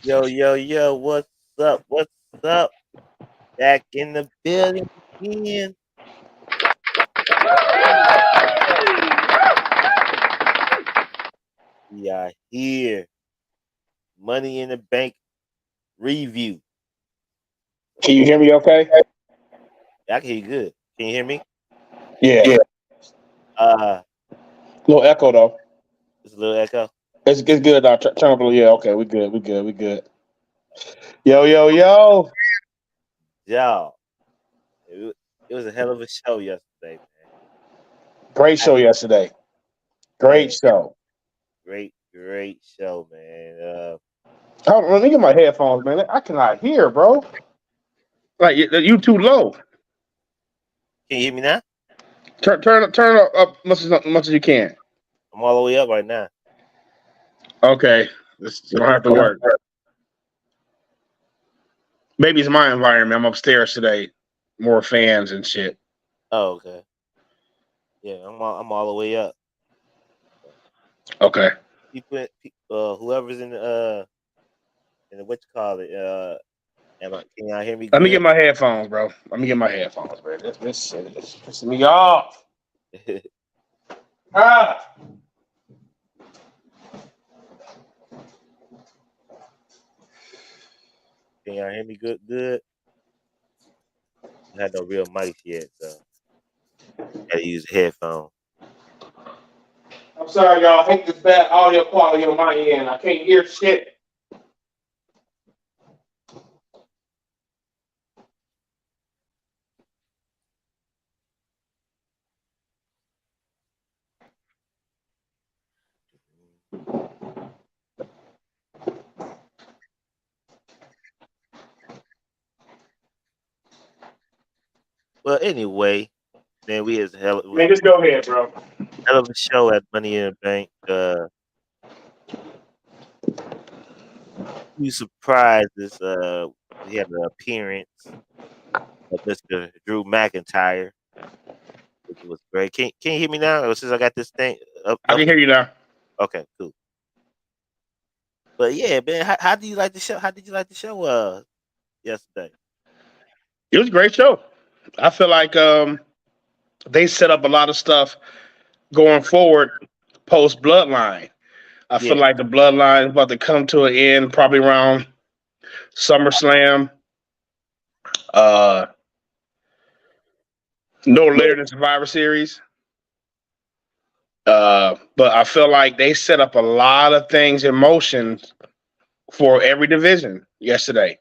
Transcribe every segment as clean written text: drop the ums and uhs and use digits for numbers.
Yo, yo, yo, what's up? What's up? Back in the building again. We are here. Money in the Bank review. Can you hear me okay? I can hear you good. Can you hear me? Yeah. Yeah. Little echo though. It's a little echo. It's good now. Turn up a little. Yeah, okay. We good. We good. We good. Yo, yo, yo. Y'all, it was a hell of a show yesterday, man. Great show yesterday. Man, Great show. great show, man. Hold on, let me get my headphones, man. I cannot hear, bro. Like you too low. Can you hear me now? Turn it up much as you can. I'm all the way up right now. Okay. This don't have to work. Maybe it's my environment. I'm upstairs today. More fans and shit. Oh, okay. Yeah, I'm all the way up. Okay. People, whoever's in the what you call it, can y'all hear me Let me get good? my headphones, bro. Let me get my headphones, bro. This shit is pissing me off. Ah. Can y'all hear me good? Good. I had no real mic yet, so had to use a headphone. I'm sorry, y'all. I hate this bad audio quality on my end. I can't hear shit. Well, anyway, man, we had it was Man, just go ahead, bro. a hell of a show at Money in the Bank. Few surprises. We had an appearance of Mr. Drew McIntyre, which was great. Can you hear me now? Or since I got this thing I up. can hear you now. Okay, cool. But yeah, man, how do you like the show? How did you like the show? Yesterday. It was a great show. I feel like they set up a lot of stuff going forward post Bloodline. I feel Yeah, like the Bloodline is about to come to an end probably around SummerSlam. Uh, no later than Survivor Series. But I feel like they set up a lot of things in motion for every division yesterday.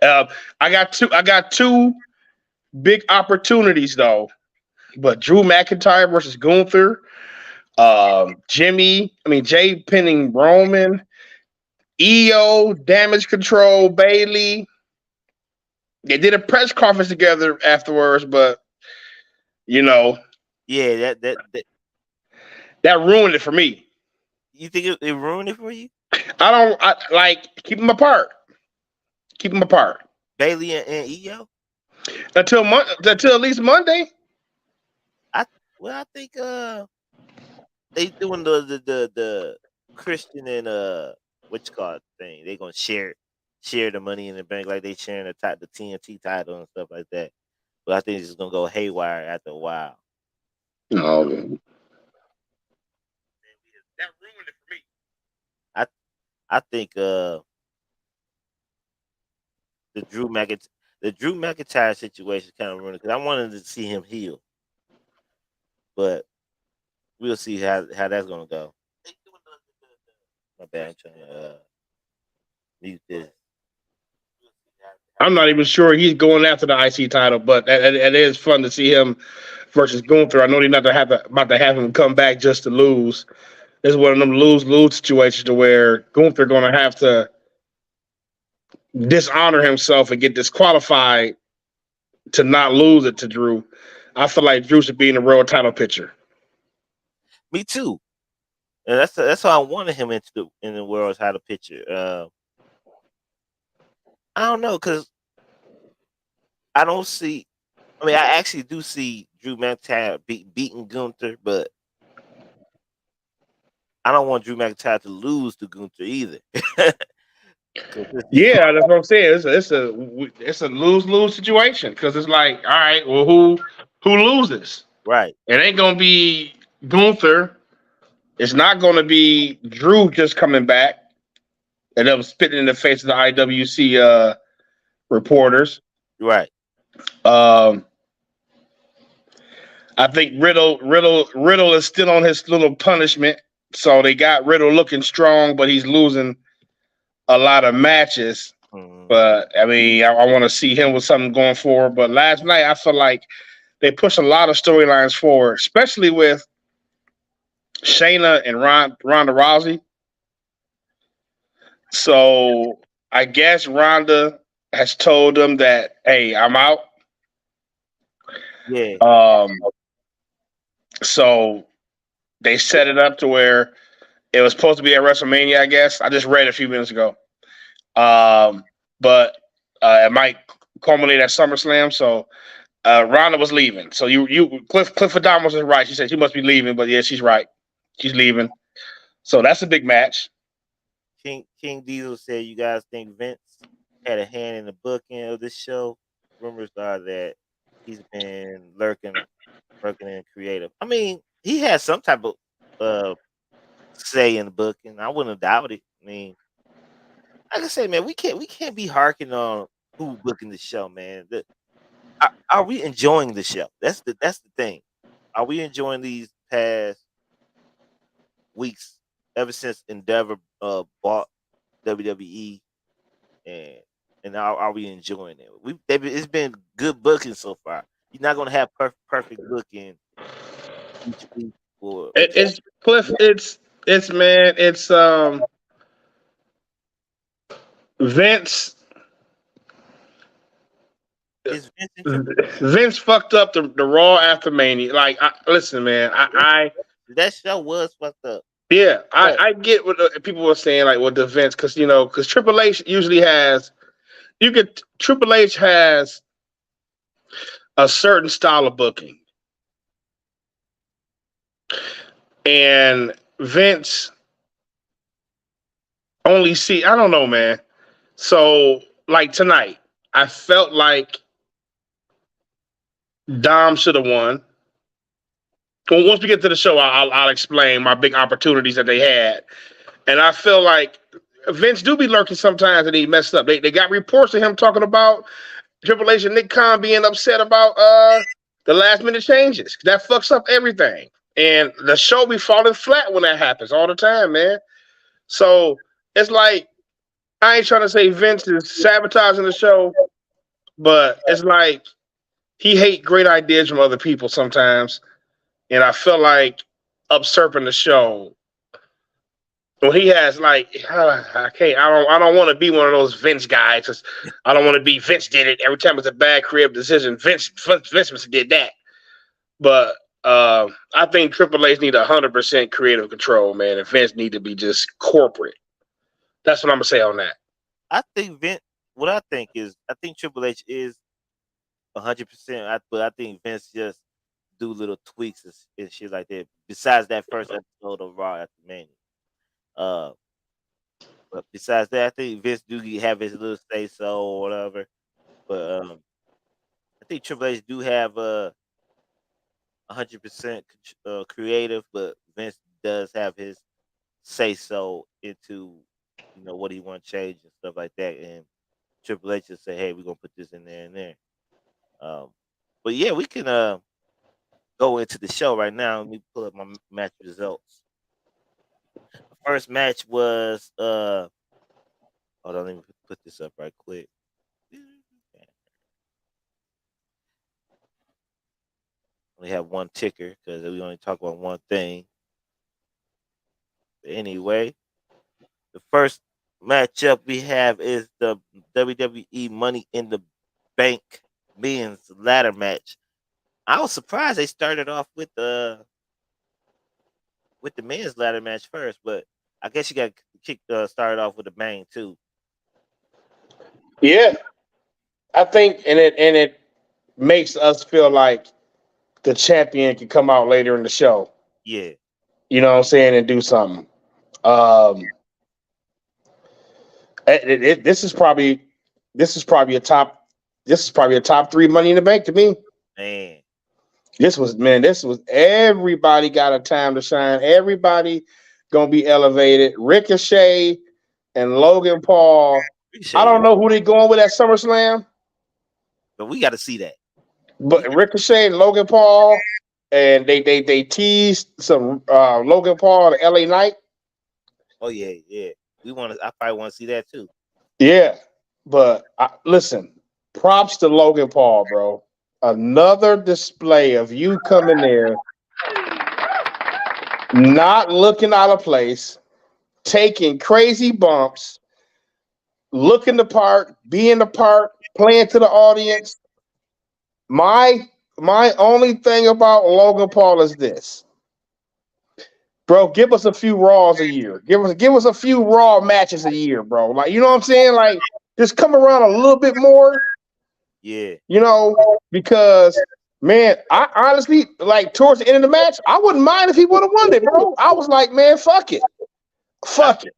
Uh, I got two big opportunities though. But Drew McIntyre versus Gunther, Jay pinning Roman, EO, Damage Control, Bailey. They did a press conference together afterwards, but you know yeah. That that ruined it for me. you think it ruined it for you? I like keep them apart. Keep them apart Bailey and EO? until at least Monday. I I think they doing the Christian and what you call it thing. They gonna share the money in the bank like they sharing the TNT title and stuff like that. But I think it's just gonna go haywire after a while. No, man. That ruined it for me. I I think the Drew McIntyre situation kind of ruined because I wanted to see him heal, but we'll see how that's gonna go. My bad, I'm trying to mute this. I'm not even sure he's going after the IC title, but it is fun to see him versus Gunther. I know they're not about to have him come back just to lose. It's one of them lose situations to where Gunther going to have to dishonor himself and get disqualified to not lose it to Drew. I feel like Drew should be in the world title picture. Me too, and that's how I wanted him in the world title picture. I don't know because I don't see. I mean, I actually do see Drew McIntyre beating Gunther, but I don't want Drew McIntyre to lose to Gunther either. Yeah, that's what I'm saying. It's a lose situation because it's like, all right, well, who loses? Right. It ain't gonna be Gunther. It's not gonna be Drew just coming back and them spitting in the face of the IWC reporters. Right. I think Riddle is still on his little punishment, so they got Riddle looking strong, but he's losing a lot of matches. Mm-hmm. But I mean, I want to see him with something going forward. But last night, I feel like they pushed a lot of storylines forward, especially with Shayna and Ronda Rousey. So I guess Ronda has told them that, hey, I'm out. Yeah. So they set it up to where it was supposed to be at WrestleMania, I guess. I just read a few minutes ago. But it might culminate at SummerSlam. So Ronda was leaving. So Clifford Dahmer was right. She said she must be leaving, but yeah, she's right. She's leaving. So that's a big match. King Diesel said, "You guys think Vince had a hand in the booking of this show? Rumors are that he's been lurking in creative. I mean, he has some type of say in the booking. I wouldn't doubt it. I mean, like I say, man, we can't be harking on who booking the show, man. Are we enjoying the show? That's the thing. Are we enjoying these past weeks ever since Endeavor bought WWE, and are we enjoying it? It's been good booking so far. You're not gonna have perfect booking each week for It's Cliff. It's man. It's Vince. Vince fucked up the Raw after Mania. Like, listen, man. That show was fucked up. Yeah, I get what people were saying, like, well, the Vince, because Triple H usually has, Triple H has a certain style of booking, and Vince only I don't know, man. So, like tonight, I felt like Dom should have won. Well, once we get to the show, I'll explain my big opportunities that they had. And I feel like Vince do be lurking sometimes and he messed up. They got reports of him talking about Triple H and Nick Khan being upset about the last minute changes. That fucks up everything. And the show be falling flat when that happens all the time, man. So it's like, I ain't trying to say Vince is sabotaging the show, but it's like he hate great ideas from other people sometimes. And I feel like usurping the show. Well, he has like, I don't want to be one of those Vince guys. Cause I don't want to be Vince did it every time it's a bad creative decision. Vince did that. But I think Triple H need 100% creative control, man. And Vince need to be just corporate. That's what I'm gonna say on that. I think Vince. What I think is, I think Triple H is 100%. But I think Vince just do little tweaks and shit like that. Besides that first episode of Raw after Mania. But besides that, I think Vince do have his little say so or whatever. But I think Triple H do have 100% creative, but Vince does have his say so into what he want to change and stuff like that. And Triple H will say, "Hey, we're gonna put this in there and there." But yeah, we can go into the show right now. Let me pull up my match results. The first match was hold on, let me put this up right quick. We have one ticker because we only talk about one thing. But anyway, the first matchup we have is the WWE Money in the Bank men's ladder match. I was surprised they started off with the men's ladder match first, but I guess you got started off with a bang too. Yeah, I think, and it makes us feel like the champion can come out later in the show. Yeah, You know what I'm saying, and do something. This is probably a top three Money in the Bank to me. man. This was everybody got a time to shine. Everybody gonna be elevated. Ricochet and Logan Paul. I don't know who they going with at SummerSlam, but we got to see that. but Ricochet and Logan Paul, and they teased some Logan Paul and LA Knight. Oh yeah. I probably want to see that too. Yeah, but listen, props to Logan Paul, bro. Another display of you coming there, not looking out of place, taking crazy bumps, looking the part, being the part, playing to the audience. My only thing about Logan Paul is this. Bro, give us a few Raws a year. Give us a few Raw matches a year, bro. Like, you know what I'm saying? Like, just come around a little bit more. Yeah. You know, because man, I honestly, like, towards the end of the match, I wouldn't mind if he would have won it, bro. I was like, man, fuck it. Fuck it.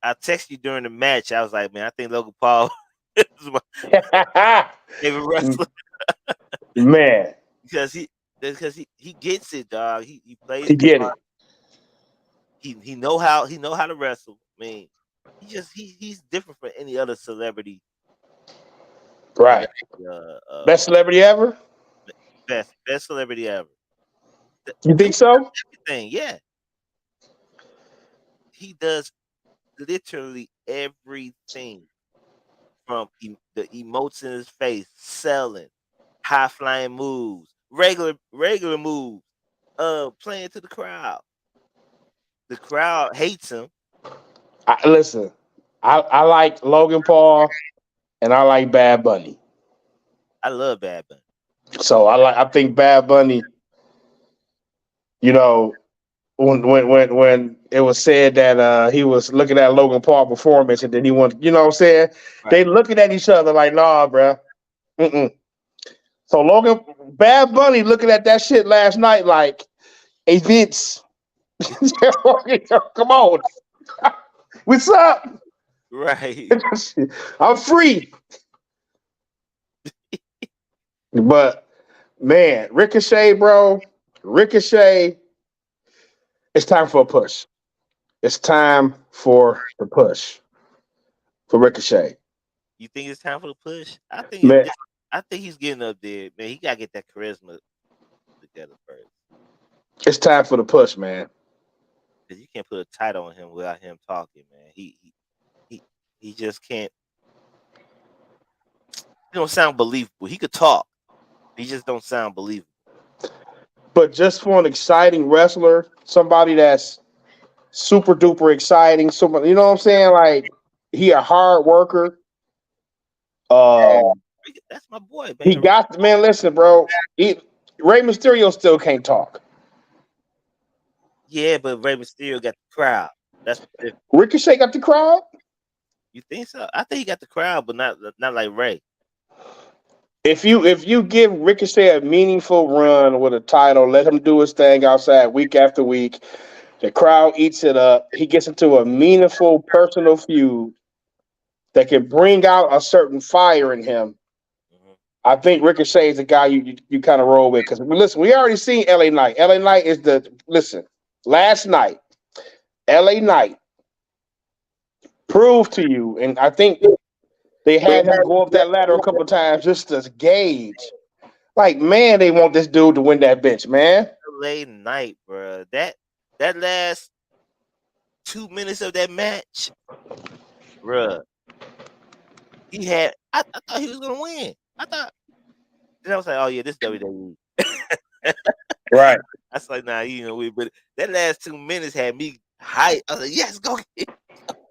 I texted you during the match. I was like, man, I think Logan Paul is my favorite wrestler. Man. Because he gets it, dog. He plays. He get it. He know how to wrestle. I mean, he's different from any other celebrity. Right. Best celebrity ever? Best celebrity ever. You think so? Everything, yeah. He does literally everything from the emotes in his face, selling, high flying moves, regular moves, playing to the crowd. The crowd hates him. Listen, I like Logan Paul and I like Bad Bunny. I love Bad Bunny. So I think Bad Bunny, you know, when it was said that he was looking at Logan Paul performance and then he wanted, you know what I'm saying? Right. They looking at each other like, nah, bro. So Bad Bunny looking at that shit last night like, hey, Vince, come on. What's up? Right. I'm free. But man, Ricochet, bro. Ricochet, it's time for a push. It's time for the push for Ricochet. You think it's time for the push? I think he's getting up there, man. He gotta get that charisma together first. It's time for the push, man. Because you can't put a title on him without him talking, man. He just can't. He don't sound believable. He could talk. He just don't sound believable. But just for an exciting wrestler, somebody that's super duper exciting, somebody, you know what I'm saying? Like, he a hard worker. That's my boy, man. He got, man, listen, bro. Rey Mysterio still can't talk. Yeah, but Rey Mysterio got the crowd. That's Ricochet got the crowd? You think so? I think he got the crowd, but not like Rey. If you give Ricochet a meaningful run with a title, let him do his thing outside week after week, the crowd eats it up. He gets into a meaningful personal feud that can bring out a certain fire in him. Mm-hmm. I think Ricochet is the guy you kind of roll with. Because listen, we already seen LA Knight. LA Knight is last night, LA Knight proved to you, and I think They had him go up that ladder a couple of times just to gauge. Like, man, they want this dude to win that bitch, man. LA Knight, bro. That last 2 minutes of that match, bro. He had. I thought he was gonna win. I thought. Then I was like, oh yeah, this WWE. Right. I was like, nah, you know, but that last 2 minutes had me hyped. I was like, yes, go get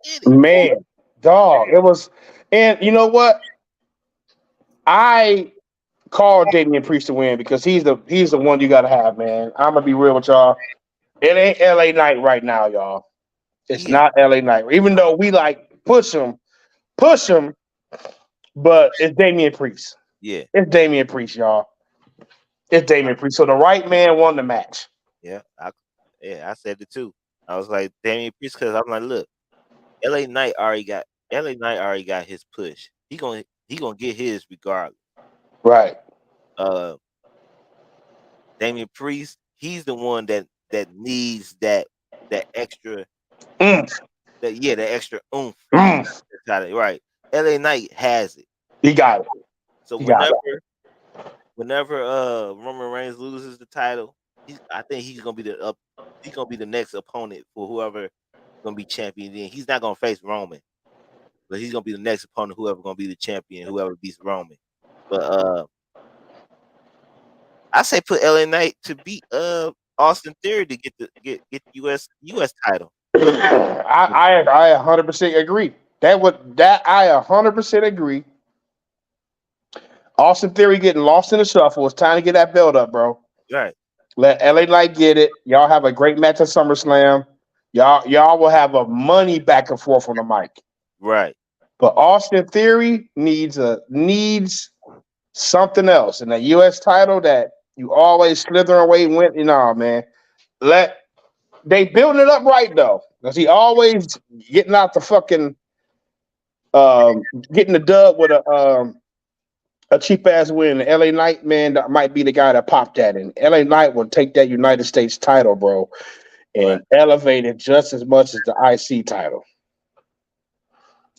it. Man, dog. It was, and you know what? I called Damian Priest to win because he's the one you gotta have, man. I'm gonna be real with y'all. It ain't LA Knight right now, y'all. It's not LA Knight. Even though we like push him, but it's Damian Priest. Yeah. It's Damian Priest, y'all. It's Damian Priest. So the right man won the match. Yeah, I said it too. I was like Damian Priest because I'm like, look, LA Knight already got his push. He gonna get his regardless. Right. Damian Priest, he's the one that needs that extra that extra oomph. Right. LA Knight has it. He got it. So whenever Roman Reigns loses the title, I think he's gonna be the next opponent for whoever gonna be champion. Then he's not gonna face Roman, but he's gonna be the next opponent, whoever gonna be the champion, whoever beats Roman. But I say put LA Knight to beat Austin Theory to get the US title. I 100% agree. I 100% agree. Austin Theory getting lost in the shuffle. It's time to get that belt up, bro. Right. Let LA Knight get it. Y'all have a great match at SummerSlam. Y'all will have a money back and forth on the mic. Right. But Austin Theory needs something else. And that US title that you always slither away with, man. They building it up right though. Because he always getting out the fucking getting the dub with a cheap ass win. LA Knight, man, that might be the guy that popped that in. LA Knight will take that United States title, bro, and elevate it just as much as the IC title.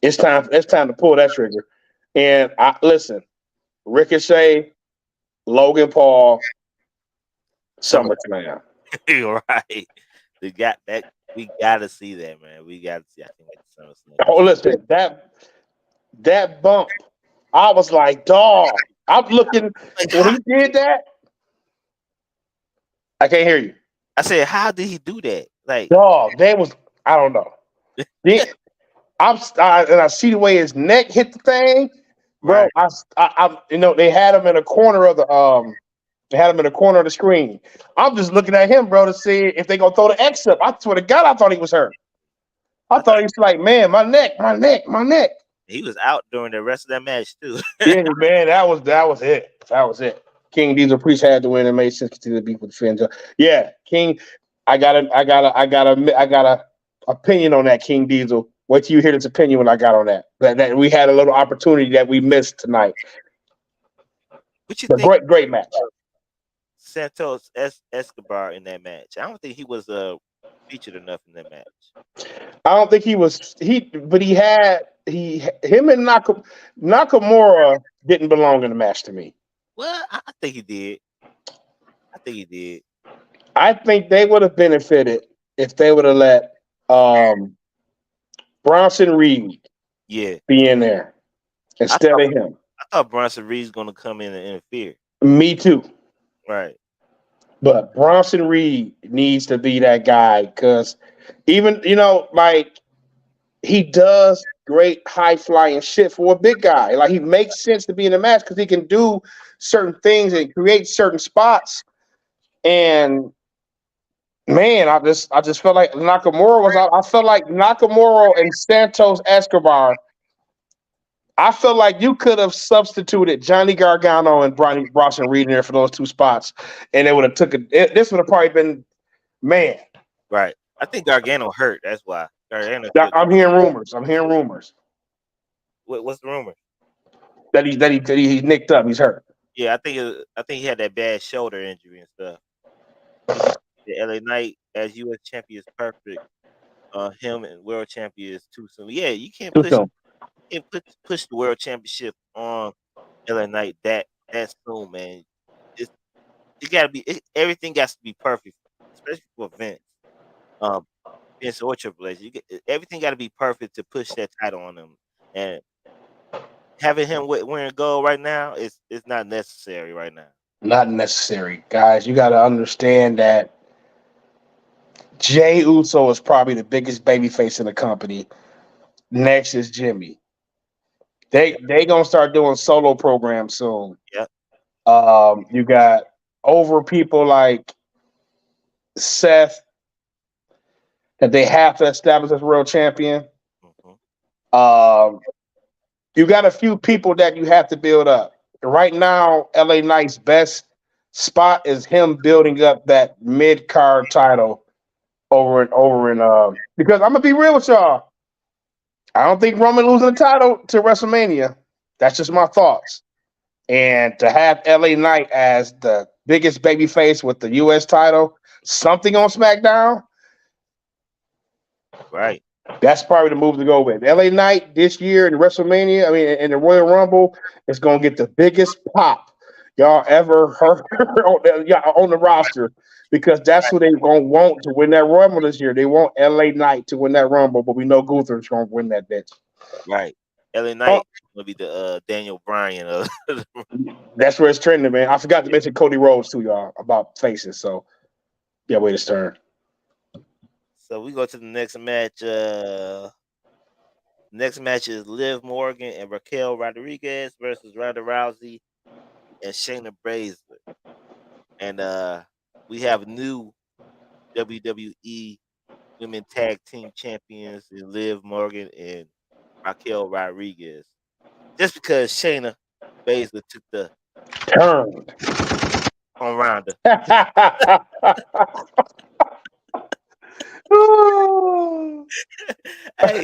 It's time to pull that trigger. And listen, Ricochet, Logan Paul, SummerSlam. Right. We got that. We gotta see that, man. We gotta see. I think SummerSlam. Oh, listen, that bump. I was like, dog. I'm looking when he did that. I can't hear you. I said, how did he do that? Like, dog, I don't know. I see the way his neck hit the thing, bro. Right. They had him in a corner of the screen. I'm just looking at him, bro, to see if they gonna throw the X up. I swear to God, I thought he was hurt. I thought he was like, man, my neck. He was out during the rest of that match too. Yeah, man, that was it. King Diesel Priest had to win and made sense to the beef with Finn. Yeah, King. I got a opinion on that, King Diesel. Wait till you hear this opinion when I got on that. That we had a little opportunity that we missed tonight. What you think? Great match. Santos Escobar in that match. I don't think he was featured enough in that match. I don't think he was. But him and Nakamura didn't belong in the match to me. Well, I think he did. I think they would have benefited if they would have let Bronson Reed be in there instead of him. I thought Bronson Reed's going to come in and interfere. Me too. Right. But Bronson Reed needs to be that guy because even, like he does great high flying shit for a big guy. Like he makes sense to be in the match because he can do certain things and create certain spots. And man, I just felt like Nakamura was out. I felt like Nakamura and Santos Escobar. I feel like you could have substituted Johnny Gargano and Bronson Reed in there for those two spots, and it would have this would have probably been, man. Right. I think Gargano hurt. That's why. I'm hearing rumors. What's the rumor? That he's nicked up. He's hurt. Yeah, I think he had that bad shoulder injury and stuff. The LA Knight as U.S. champion is perfect. Him and world champion is too soon. Yeah, you can't push. can't push the world championship on LA Knight that soon, man. It's it gotta be everything got to be perfect, especially for Vince. Um, Vince or Triple H. Everything got to be perfect to push that title on them, and having him wearing gold right now is not necessary right now. Not necessary, guys. You got to understand that Jay Uso is probably the biggest babyface in the company. Next is Jimmy. They gonna start doing solo programs soon. Yep. You got over people like Seth that they have to establish as world champion. Hmm. You got a few people that you have to build up. Right now, LA Knight's best spot is him building up that mid card title over and because I'm gonna be real with y'all. I don't think Roman losing the title to WrestleMania. That's just my thoughts. And to have LA Knight as the biggest babyface with the US title, something on SmackDown, Right. that's probably the move to go with. LA Knight this year in WrestleMania, I mean, in the Royal Rumble, is going to get the biggest pop y'all ever heard on the roster because that's who they're going to want to win that Rumble this year. They want LA Knight to win that Rumble, but we know Gunther's going to win that bitch. Right. LA Knight will be the Daniel Bryan of That's where it's trending, man. I forgot to mention Cody Rhodes too, y'all, about faces. So, yeah, wait his turn. So we go to the next match. Next match is Liv Morgan and Raquel Rodriguez versus Ronda Rousey and Shayna Baszler. And we have new WWE Women Tag Team Champions in Liv Morgan and Raquel Rodriguez. Just because Shayna Baszler took the Turn on Ronda. Hey,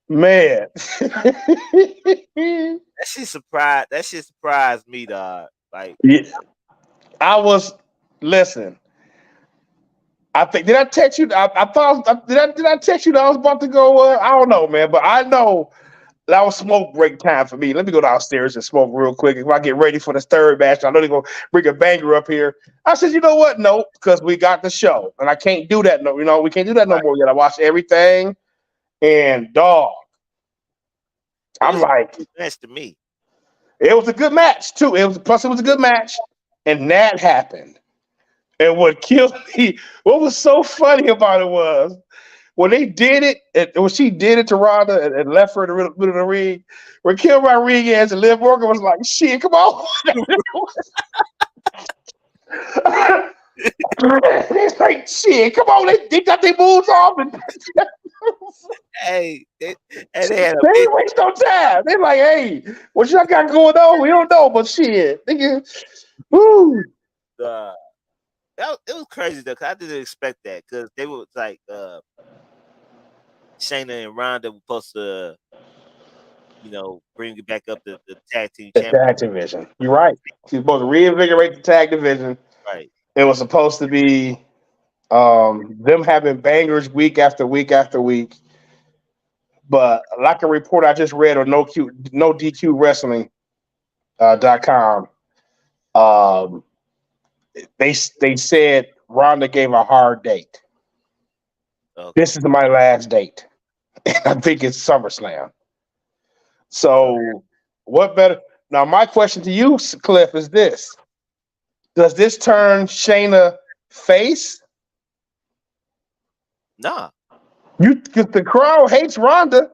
man, that shit surprised. That shit surprised me, dog. Like, yeah, I was. Listen, I think did I text you? I thought did I text you that I was about to go? I don't know, man, but I know that was smoke break time for me. Let me go downstairs and smoke real quick. If I get ready for this third match, I know they're gonna bring a banger up here. I said, you know what? No, because we got the show, and I can't do that. No, we can't do that no more yet. I watched everything, and dog, I'm like, that's to me. it was a good match too. It was a good match, and that happened. And what killed me, what was so funny about it was when they did it, when she did it to Ronda and left her in the middle of the ring, Raquel Rodriguez and Liv Morgan was like, shit, come on. It's like, shit, come on. They got their moves off. And Hey, they had they ain't waste no time. They're like, hey, what y'all got going on? We don't know, but shit. Woo. It was crazy though, cause I didn't expect that, cause they were like Shayna and Ronda were supposed to, bring it back up the tag team The champion. tag division. You're right. She's supposed to reinvigorate the tag division. Right. It was supposed to be them having bangers week after week after week. But like a report I just read on no DQ Wrestling .com, they said Ronda gave a hard date. Okay. This is my last date. I think it's SummerSlam. So what better? Now my question to you, Cliff, is this: does this turn Shayna face? Nah. Because the crowd hates Ronda.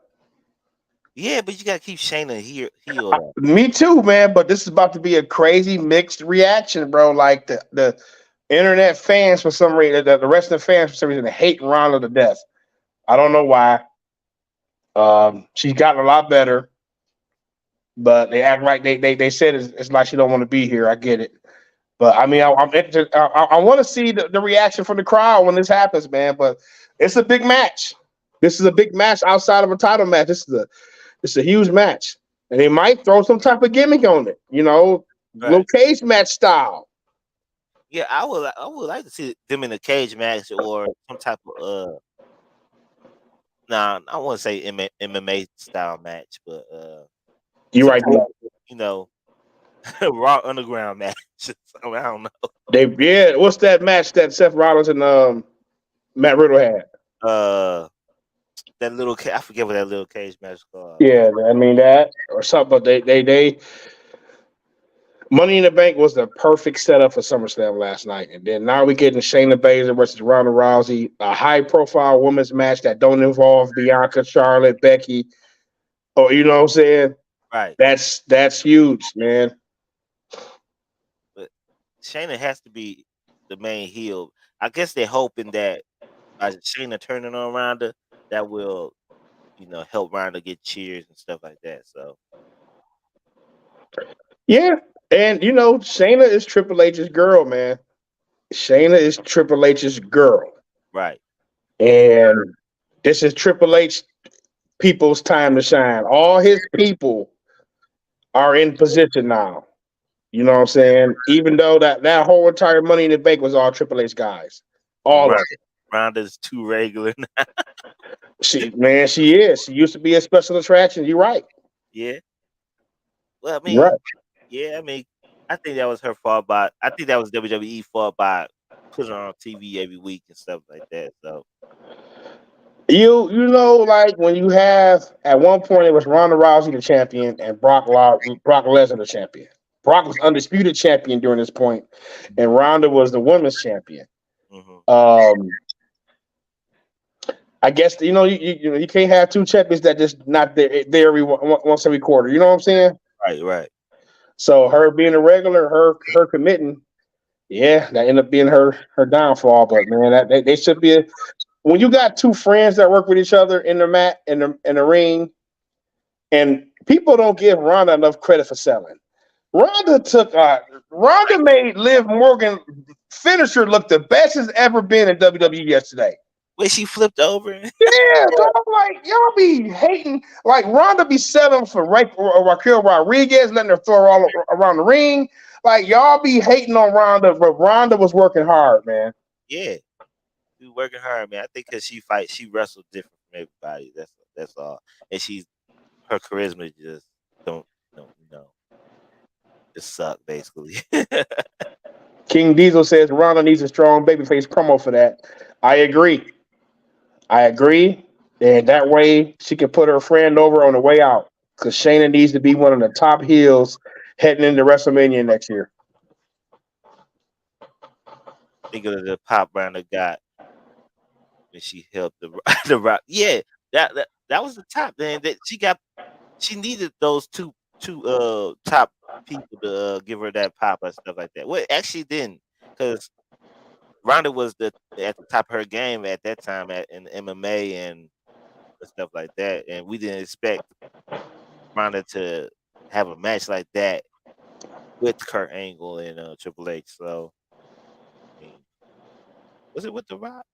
Yeah, but you gotta keep Shayna heel. Me too, man. But this is about to be a crazy mixed reaction, bro. Like the internet fans for some reason, the wrestling fans for some reason hate Ronda to death. I don't know why. She's gotten a lot better, but they act like they said it's like she don't want to be here. I get it, but I mean, I'm interested. I want to see the reaction from the crowd when this happens, man. But it's a big match. This is a big match outside of a title match. It's a huge match, and they might throw some type of gimmick on it. Little cage match style. Yeah, I would like to see them in a cage match or some type of Nah, I wouldn't say MMA style match, but You're some right. type of, you know, Raw Underground match. So, I don't know. What's that match that Seth Rollins and Matt Riddle had? That little I forget what that little cage match is called. Yeah, I mean that or something. But they Money in the Bank was the perfect setup for SummerSlam last night, and then now we getting Shayna Baszler versus Ronda Rousey, a high-profile women's match that don't involve Bianca, Charlotte, Becky, or you know what I'm saying? Right. That's huge, man. But Shayna has to be the main heel. I guess they're hoping that by Shayna turning on Ronda, that will, help Ronda get cheers and stuff like that. So Yeah, and Shayna is Triple H's girl, man. Shayna is Triple H's girl, right. and this is Triple H people's time to shine. All his people are in position now. You know what I'm saying? Even though that whole entire Money in the Bank was all Triple H guys, all of it. Ronda's too regular now. She is. She used to be a special attraction. You're right. Yeah. Well, I mean, You're right. yeah, I mean, I think that was her fault I think that was WWE fault by putting her on TV every week and stuff like that. So Like when you have at one point it was Ronda Rousey the champion and Brock Lesnar the champion. Brock was undisputed champion during this point, and Ronda was the women's champion. mm-hmm. I guess you can't have two champions that just not there once every quarter. You know what I'm saying? Right. So her being a regular, her committing, yeah, that ended up being her downfall. But man, they should be when you got two friends that work with each other in the ring, and people don't give Ronda enough credit for selling. Ronda made Liv Morgan finisher look the best it's ever been in WWE yesterday. Wait, she flipped over? Yeah, dog, like y'all be hating. Like Ronda be selling for Raquel Rodriguez, letting her throw all around the ring. Like y'all be hating on Ronda, but Ronda was working hard, man. Yeah, she was working hard, man. I think because she wrestled different from everybody. That's all. And her charisma just don't just suck basically. King Diesel says Ronda needs a strong babyface promo for that. I agree. And that way she can put her friend over on the way out. Because Shayna needs to be one of the top heels heading into WrestleMania next year. Think of the pop Ronda got when she helped the Rock. Yeah, that was the top. Then that she needed those two top people to give her that pop and stuff like that. Well, actually didn't, because Ronda was at the top of her game at that time in MMA and stuff like that, and we didn't expect Ronda to have a match like that with Kurt Angle and Triple H. So, I mean, was it with The Rock?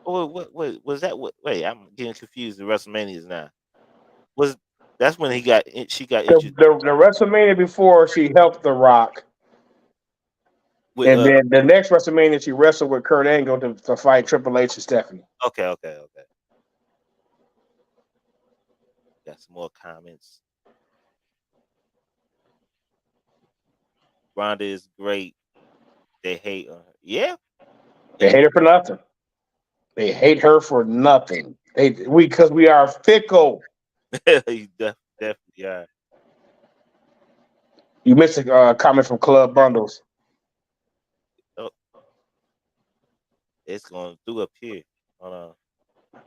Oh, what was that? Wait, I'm getting confused. The WrestleManias now. That's when she got introduced. The WrestleMania before she helped The Rock. With, and then the next WrestleMania she wrestled with Kurt Angle to fight Triple H and Stephanie. Okay. Got some more comments. Ronda is great. They hate her. Yeah. They hate her for nothing. They hate her for nothing. Because we are fickle. You definitely are. You missed a comment from Club Bundles. Oh. It's going through up here. Hold on.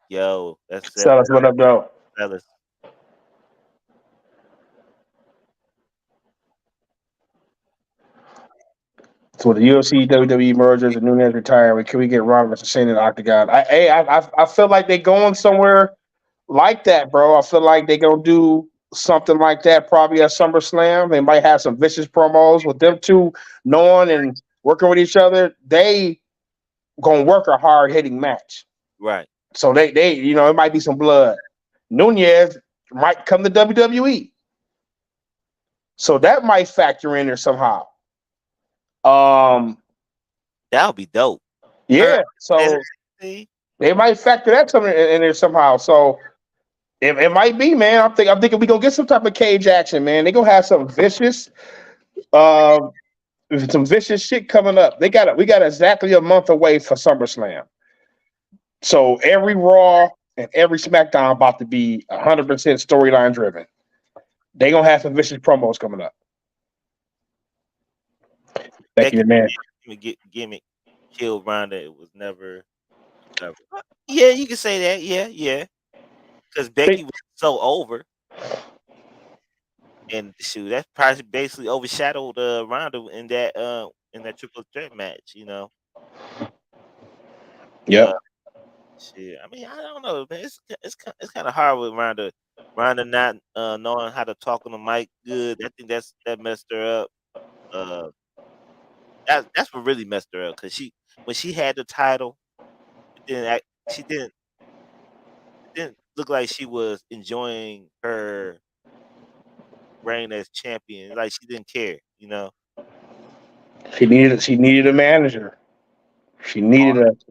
Yo, that's Sellers, what up, though? Sellers. So with the UFC WWE mergers and Nunes retiring, can we get Ronda versus Shane in the Octagon? I feel like they're going somewhere like that, bro. I feel like they're gonna do something like that probably at SummerSlam. They might have some vicious promos with them two knowing and working with each other. They gonna work a hard hitting match, right? So they it might be some blood. Nunes might come to WWE, so that might factor in there somehow. That would be dope. Yeah. So They might factor that something in there somehow. So it might be, man. I'm thinking we gonna get some type of cage action, man. They gonna have some vicious, uh, some vicious shit coming up. We got exactly a month away for SummerSlam. So every Raw and every SmackDown about to be 100% storyline driven. They gonna have some vicious promos coming up. Thank you, man. Gimmick killed Ronda. It was never. Yeah, you can say that. Yeah. Because Becky was so over, and shoot, that probably basically overshadowed Ronda in that triple threat match. You know. Yeah. Shit. I mean, I don't know, man. It's kind of hard with Ronda. Ronda not knowing how to talk on the mic good. I think that messed her up. That's what really messed her up because when she had the title, she didn't look like she was enjoying her reign as champion. Like she didn't care, you know. She needed a manager. She needed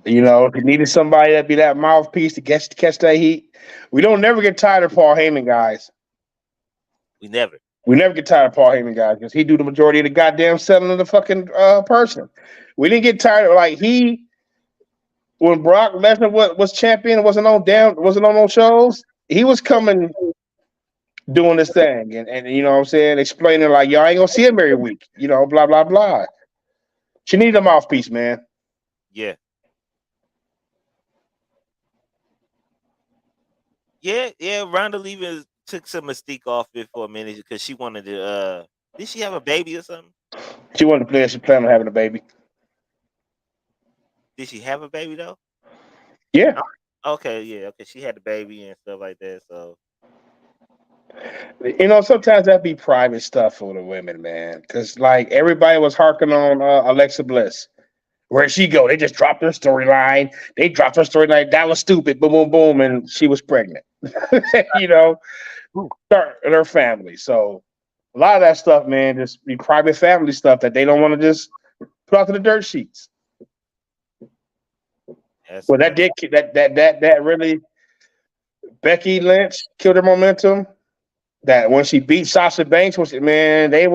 she needed somebody that be that mouthpiece to catch that heat. We don't never get tired of Paul Heyman, guys. We never get tired of Paul Heyman, guys, because he do the majority of the goddamn selling of the fucking person. We didn't get tired of when Brock Lesnar was champion, wasn't on those shows. He was coming doing this thing and you know what I'm saying, explaining like y'all ain't gonna see him every week, you know, blah blah blah. She needed a mouthpiece, man. Yeah. Ronda leaving took some mystique off it for a minute because she wanted to. Did she have a baby or something? She wanted to play. She planned on having a baby. Did she have a baby though? Yeah. Okay. Yeah. Okay. She had the baby and stuff like that. So. You know, sometimes that be private stuff for the women, man. Because like everybody was harking on Alexa Bliss. Where'd she go? They just dropped her storyline. They dropped her storyline. That was stupid. Boom, boom, boom, and she was pregnant. You know, start her family. So a lot of that stuff, man, just be private family stuff that they don't want to just put out to the dirt sheets. Well, that really Becky Lynch killed her momentum. That when she beat Sasha Banks, they didn't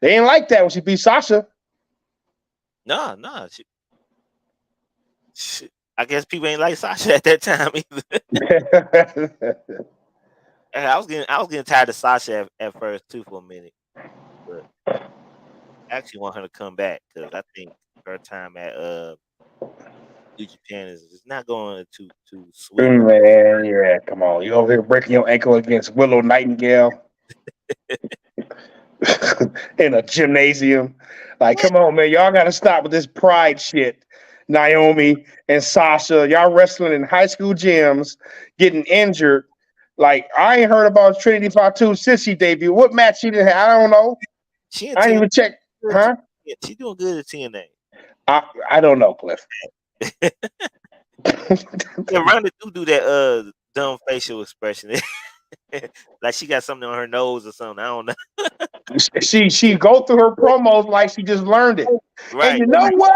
like that when she beat Sasha. No. I guess people ain't like Sasha at that time either. I was getting tired of Sasha at first too for a minute, but I actually want her to come back because I think her time at New Japan is not going too sweet. Man, yeah, come on, you over here breaking your ankle against Willow Nightingale in a gymnasium. Like, come on, man, y'all got to stop with this pride shit. Naomi and Sasha, y'all wrestling in high school gyms, getting injured. Like, I ain't heard about Trinity Fatu since she debuted. What match she didn't have? I don't know. I didn't even check. Huh? Yeah, she doing good at TNA. I don't know, Cliff. Yeah, Ronda do that dumb facial expression. Like she got something on her nose or something. I don't know. She go through her promos like she just learned it. Right. And you know what?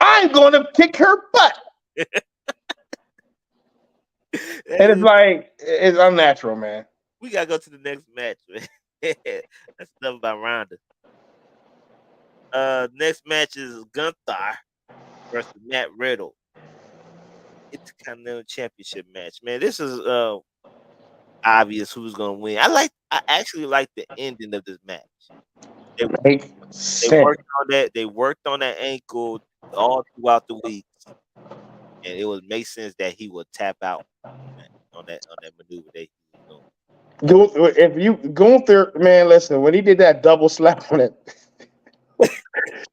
I'm gonna kick her butt. And it's like it's unnatural, man. We gotta go to the next match, man. That's enough about Ronda. Next match is Gunther versus Matt Riddle. It's the Continental Championship match, man. This is obvious who's gonna win. I actually like the ending of this match. They worked on that. They worked on that ankle all throughout the week, and it would make sense that he would tap out on that maneuver that he was doing. If you Gunther, man, listen, when he did that double slap on it,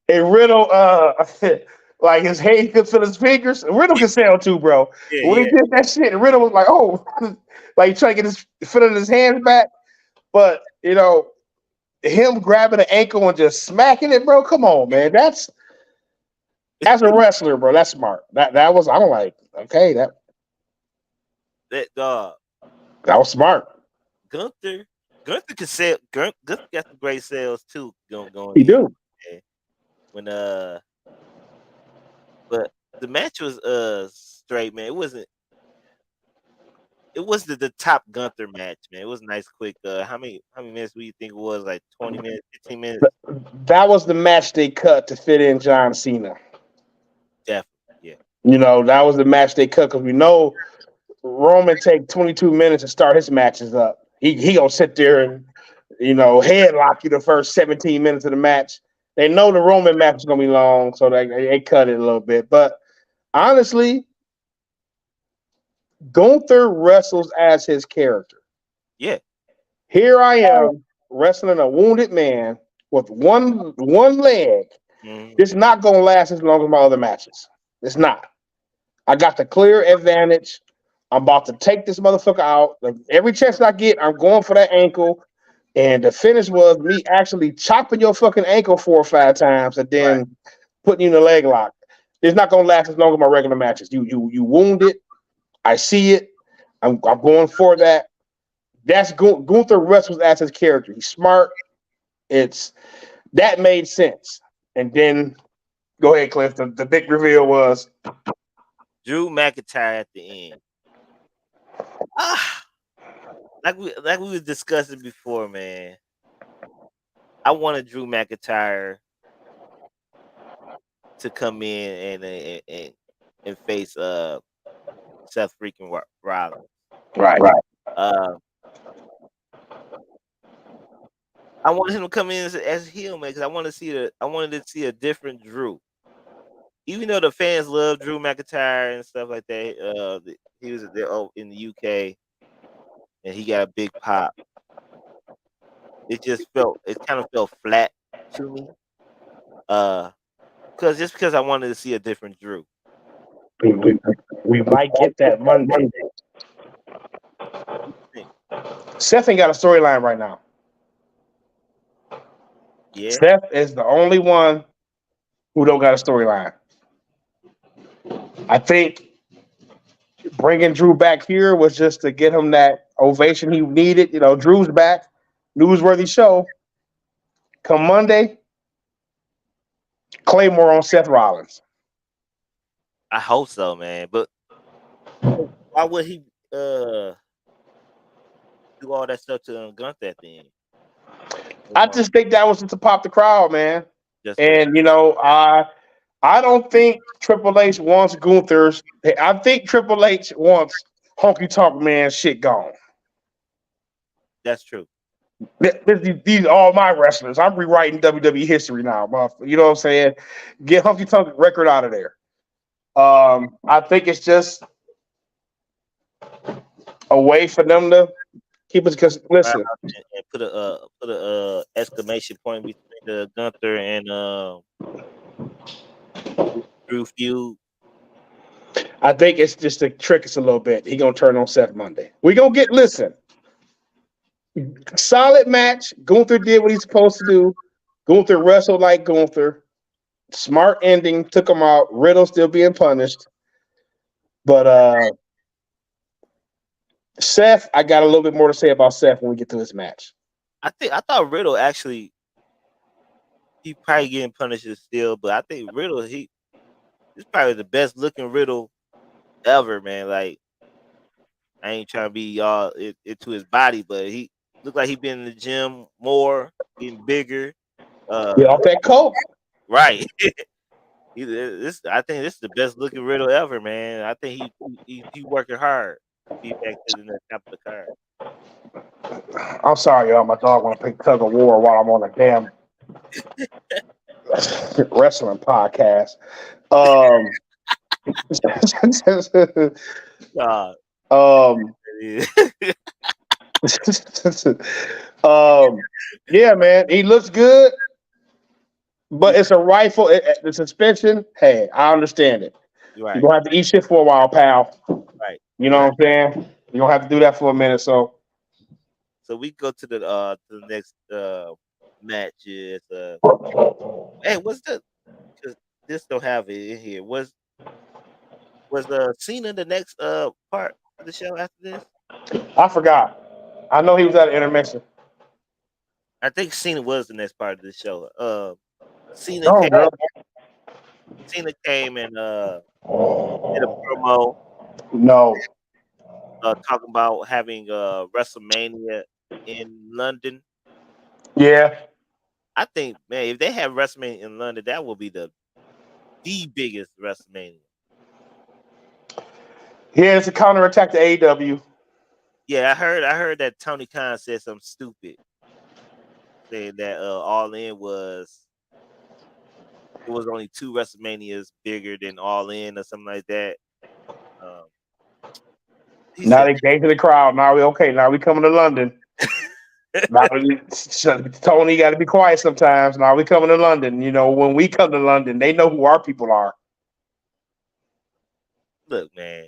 and Riddle, like his hand could feel his fingers. Riddle can sell too, bro. Yeah, when he did that shit, Riddle was like, oh, like trying to get his foot in his hands back. But you know, him grabbing the ankle and just smacking it, bro. Come on, man. That's as a wrestler, bro. That's smart. That was. I'm like, okay, that was smart. Gunther can sell. Gunther got some great sales too. Going. He do. When But the match was straight, man. It wasn't. It was the top Gunther match, man. It was nice, quick. How many minutes do you think it was? Like 20 minutes, 15 minutes? That was the match they cut to fit in John Cena. Definitely, yeah. You know, that was the match they cut because we know Roman take 22 minutes to start his matches up. He gonna sit there and headlock you the first 17 minutes of the match. They know the Roman match is gonna be long, so they cut it a little bit. But honestly, Gunther wrestles as his character. Yeah. Here I am wrestling a wounded man with one leg. Mhm. It's not gonna last as long as my other matches. It's not. I got the clear advantage. I'm about to take this motherfucker out. Like, every chance I get, I'm going for that ankle. And the finish was me actually chopping your fucking ankle 4 or 5 times and Right. then putting you in a leg lock. It's not gonna last as long as my regular matches. You wounded. I see it. I'm going for that. That's Gunther wrestles as his character. He's smart. That made sense. And then go ahead, Cliff. The big reveal was Drew McIntyre at the end. Ah, like we was discussing before, man. I wanted Drew McIntyre to come in and face Seth freaking Rollins. right. Uh, I wanted him to come in as a heel, man, because I wanted to see a different Drew. Even though the fans love Drew McIntyre and stuff like that, he was there in the UK and he got a big pop. It kind of felt flat to me. Because I wanted to see a different Drew. We might get that Monday. Seth ain't got a storyline right now. Yeah. Seth is the only one who don't got a storyline. I think bringing Drew back here was just to get him that ovation he needed. You know, Drew's back, newsworthy show. Come Monday, Claymore on Seth Rollins. I hope so, man. But why would he do all that stuff to Gunther at the end? I just think that was just to pop the crowd, man. Just And I don't think Triple H wants Gunther's. I think Triple H wants Honky Tonk Man shit gone. that's true. These are all my wrestlers. I'm rewriting WWE history now, motherfucker. You know what I'm saying? Get Honky Tonk record out of there. I think it's just a way for them to keep it. Because listen, And put a exclamation point between the Gunther and Drew feud. I think it's just to trick us a little bit. He gonna turn on Seth Monday. We gonna get solid match. Gunther did what he's supposed to do. Gunther wrestled like Gunther. Smart ending, took him out. Riddle still being punished. But Seth, I got a little bit more to say about Seth when we get to this match. I thought Riddle actually he probably getting punished still, but I think Riddle he's probably the best looking Riddle ever, man. Like I ain't trying to be all into his body, but he looked like he been in the gym more, getting bigger. Get off that coat. Right. I think this is the best looking Riddle ever, man. I think he working hard to be back to the top of the card. I'm sorry, y'all. My dog want to play tug of war while I'm on a damn wrestling podcast. Yeah, man, he looks good, but it's a rifle. The suspension. Hey, I understand it. Right. You're gonna have to eat shit for a while, pal. Right. You know what I'm saying? You're gonna have to do that for a minute. So we go to the next match. Is hey, what's the? Cause this don't have it in here. Was Cena the next part of the show after this? I forgot. I know he was at an intermission. I think Cena was the next part of the show. Cena Oh, girl. Cena came and did a Oh promo no. talking about having WrestleMania in London. Yeah. I think, man, if they have WrestleMania in London, that will be the biggest WrestleMania. Yeah, it's a counterattack to AEW. Yeah, I heard that Tony Khan said something stupid, saying that All In was it was only 2 WrestleManias bigger than All In or something like that. Um, he Now said, they gave to the crowd. Now we okay. Now we coming to London. Now Tony got to be quiet sometimes. Now we coming to London. You know, when we come to London, they know who our people are. "Look, man,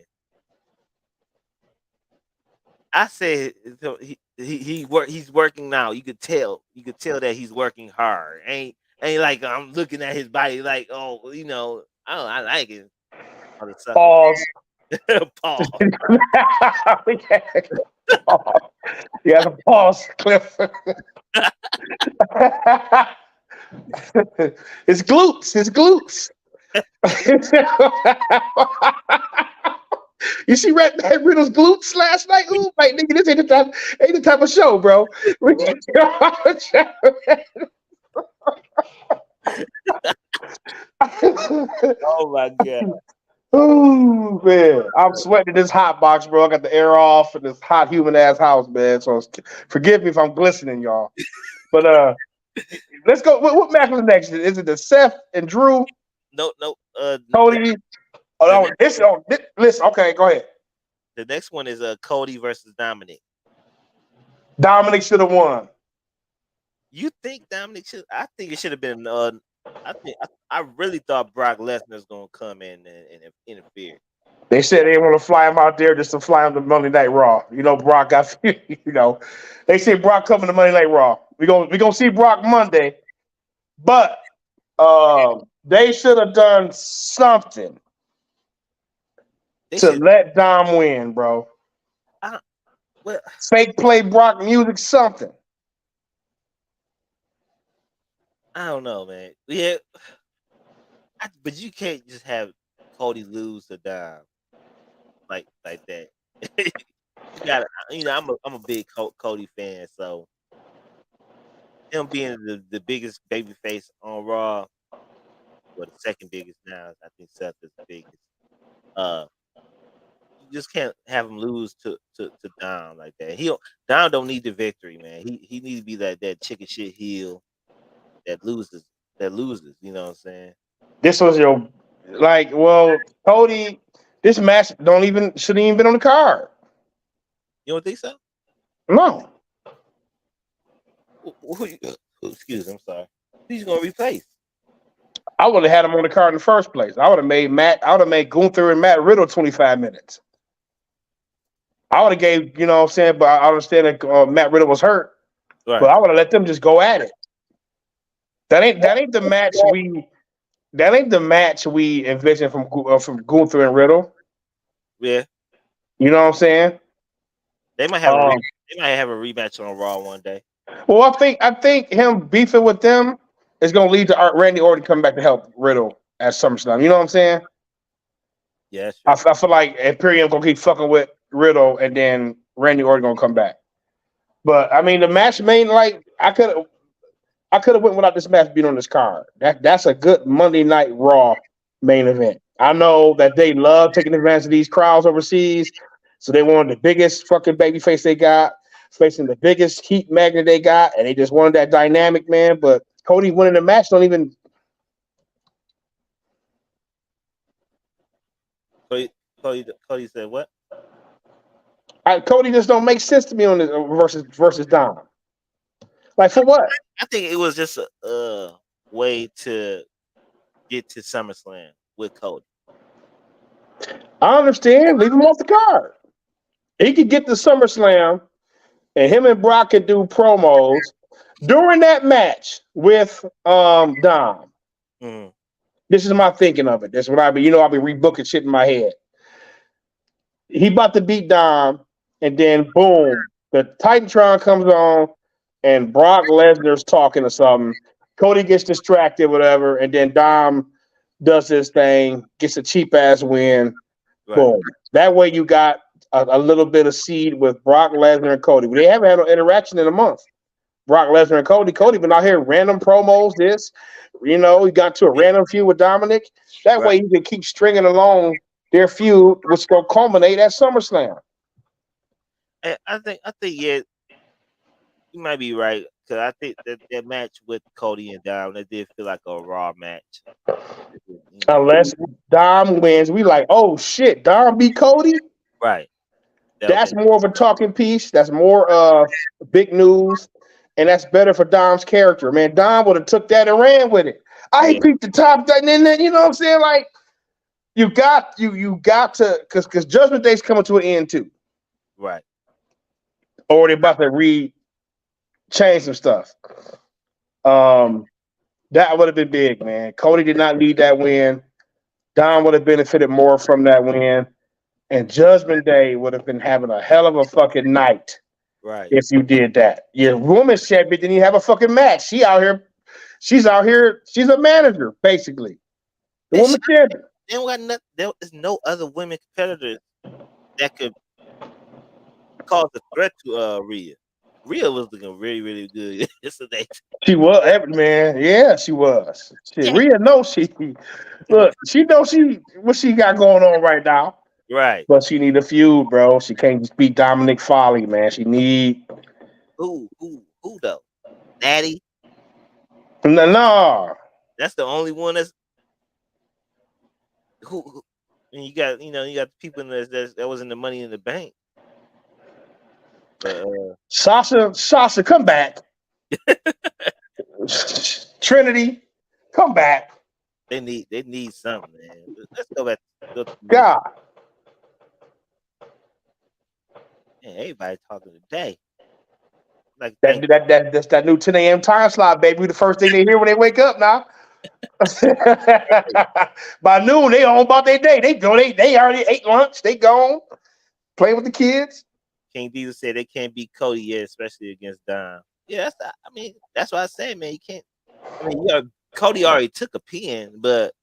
I said so he's working now. You could tell that he's working hard. Ain't like I'm looking at his body like, oh, you know, I like it. All the sucker Pause. Paul. Pause. You got to pause, Cliff. It's glutes. It's glutes. You see Matt Riddle's glutes last night? Ooh, like nigga, this ain't the type of show, bro. Oh my god. Ooh, man. I'm sweating in this hot box, bro. I got the air off in this hot human ass house, man. So forgive me if I'm glistening, y'all. But let's go. What match was next? Is it the Seth and Drew? No. Cody? Listen. Okay, go ahead. The next one is Cody versus Dominic. Dominic should have won. You think Dominic should? I think it should have been. I really thought Brock Lesnar was gonna come in and interfere. They said they want to fly him out there just to fly him to Monday Night Raw. You know, Brock got. You know, they say Brock coming to Monday Night Raw. We gonna see Brock Monday, but they should have done something to let Dom win, bro. Well, fake play Brock music, something. I don't know, man. Yeah, but you can't just have Cody lose to Dom like that. You gotta, you know, I'm a big Cody fan, so him being the biggest baby face on Raw, or the second biggest now. I think Seth is the biggest. You just can't have him lose to Dom like that. Dom don't need the victory, man. He needs to be that chicken shit heel that loses. You know what I'm saying? This was your Cody. This match shouldn't even been on the card. You don't think so? No. Excuse me, I'm sorry. Who's gonna replace? I would have had him on the card in the first place. I would have made Gunther and Matt Riddle 25 minutes. I would have gave, you know what I'm saying, but I understand that Matt Riddle was hurt. Right. But I would have let them just go at it. That ain't the match we envisioned from Gunther and Riddle. Yeah. You know what I'm saying? They might have a rematch on Raw one day. Well, I think him beefing with them is going to lead to Randy Orton coming back to help Riddle at SummerSlam. You know what I'm saying? Yes. I feel like Imperium going to keep fucking with Riddle, and then Randy Orton going to come back. But I mean, the match I could have went without this match being on this card. That's a good Monday Night Raw main event. I know that they love taking advantage of these crowds overseas, so they wanted the biggest fucking babyface they got, facing the biggest heat magnet they got, and they just wanted that dynamic, man. But Cody winning the match don't even. Cody said what? Cody just don't make sense to me on this versus Dom. Like, for what? I think it was just a way to get to SummerSlam with Cody. I understand. Leave him off the card. He could get to SummerSlam, and him and Brock could do promos during that match with Dom. Mm-hmm. This is my thinking of it. That's what I'll be rebooking shit in my head. He about to beat Dom, and then boom, the Titantron comes on, and Brock Lesnar's talking or something. Cody gets distracted, whatever, and then Dom does this thing, gets a cheap ass win. Right. Boom. That way you got a little bit of seed with Brock Lesnar and Cody. They haven't had no interaction in a month. Brock Lesnar and Cody. Cody been out here random promos. He got to a random feud with Dominic. That way you can keep stringing along their feud, which is gonna culminate at SummerSlam. And I think yeah, you might be right because I think that match with Cody and Dom that did feel like a Raw match. Unless Dom wins, we like, oh shit, Dom beat Cody. Right. That's more of a talking piece. That's more big news, and that's better for Dom's character. Man, Dom would have took that and ran with it. I peeped the top, and then you know what I'm saying? Like you got to because Judgment Day's coming to an end too. Right. Or they about to change some stuff. That would have been big, man. Cody did not need that win. Dom would have benefited more from that win. And Judgment Day would have been having a hell of a fucking night. Right. If you did that. Your women's champion didn't even have a fucking match. She's out here. She's a manager, basically. The women's champion. There is no other women competitors that could cause a threat to Rhea. Rhea was looking really, really good yesterday. She was, man. Yeah, she was. Rhea knows she knows what she got going on right now. Right. But she need a feud, bro. She can't just beat Dominic Foley, man. She need who though? Natty? No. That's the only one that's who and you got the people in that was in the Money in the Bank. Sasha, come back. Trinity, come back. They need something, man. Let's go back. God. Man, everybody talking today. Like that's that new 10 a.m. time slot, baby. The first thing they hear when they wake up now. By noon, they on about their day. They already ate lunch. They gone. Play with the kids. King Diesel said they can't beat Cody yet, especially against Dom. Yeah, that's what I say, man. You can't. Cody already took a pin, but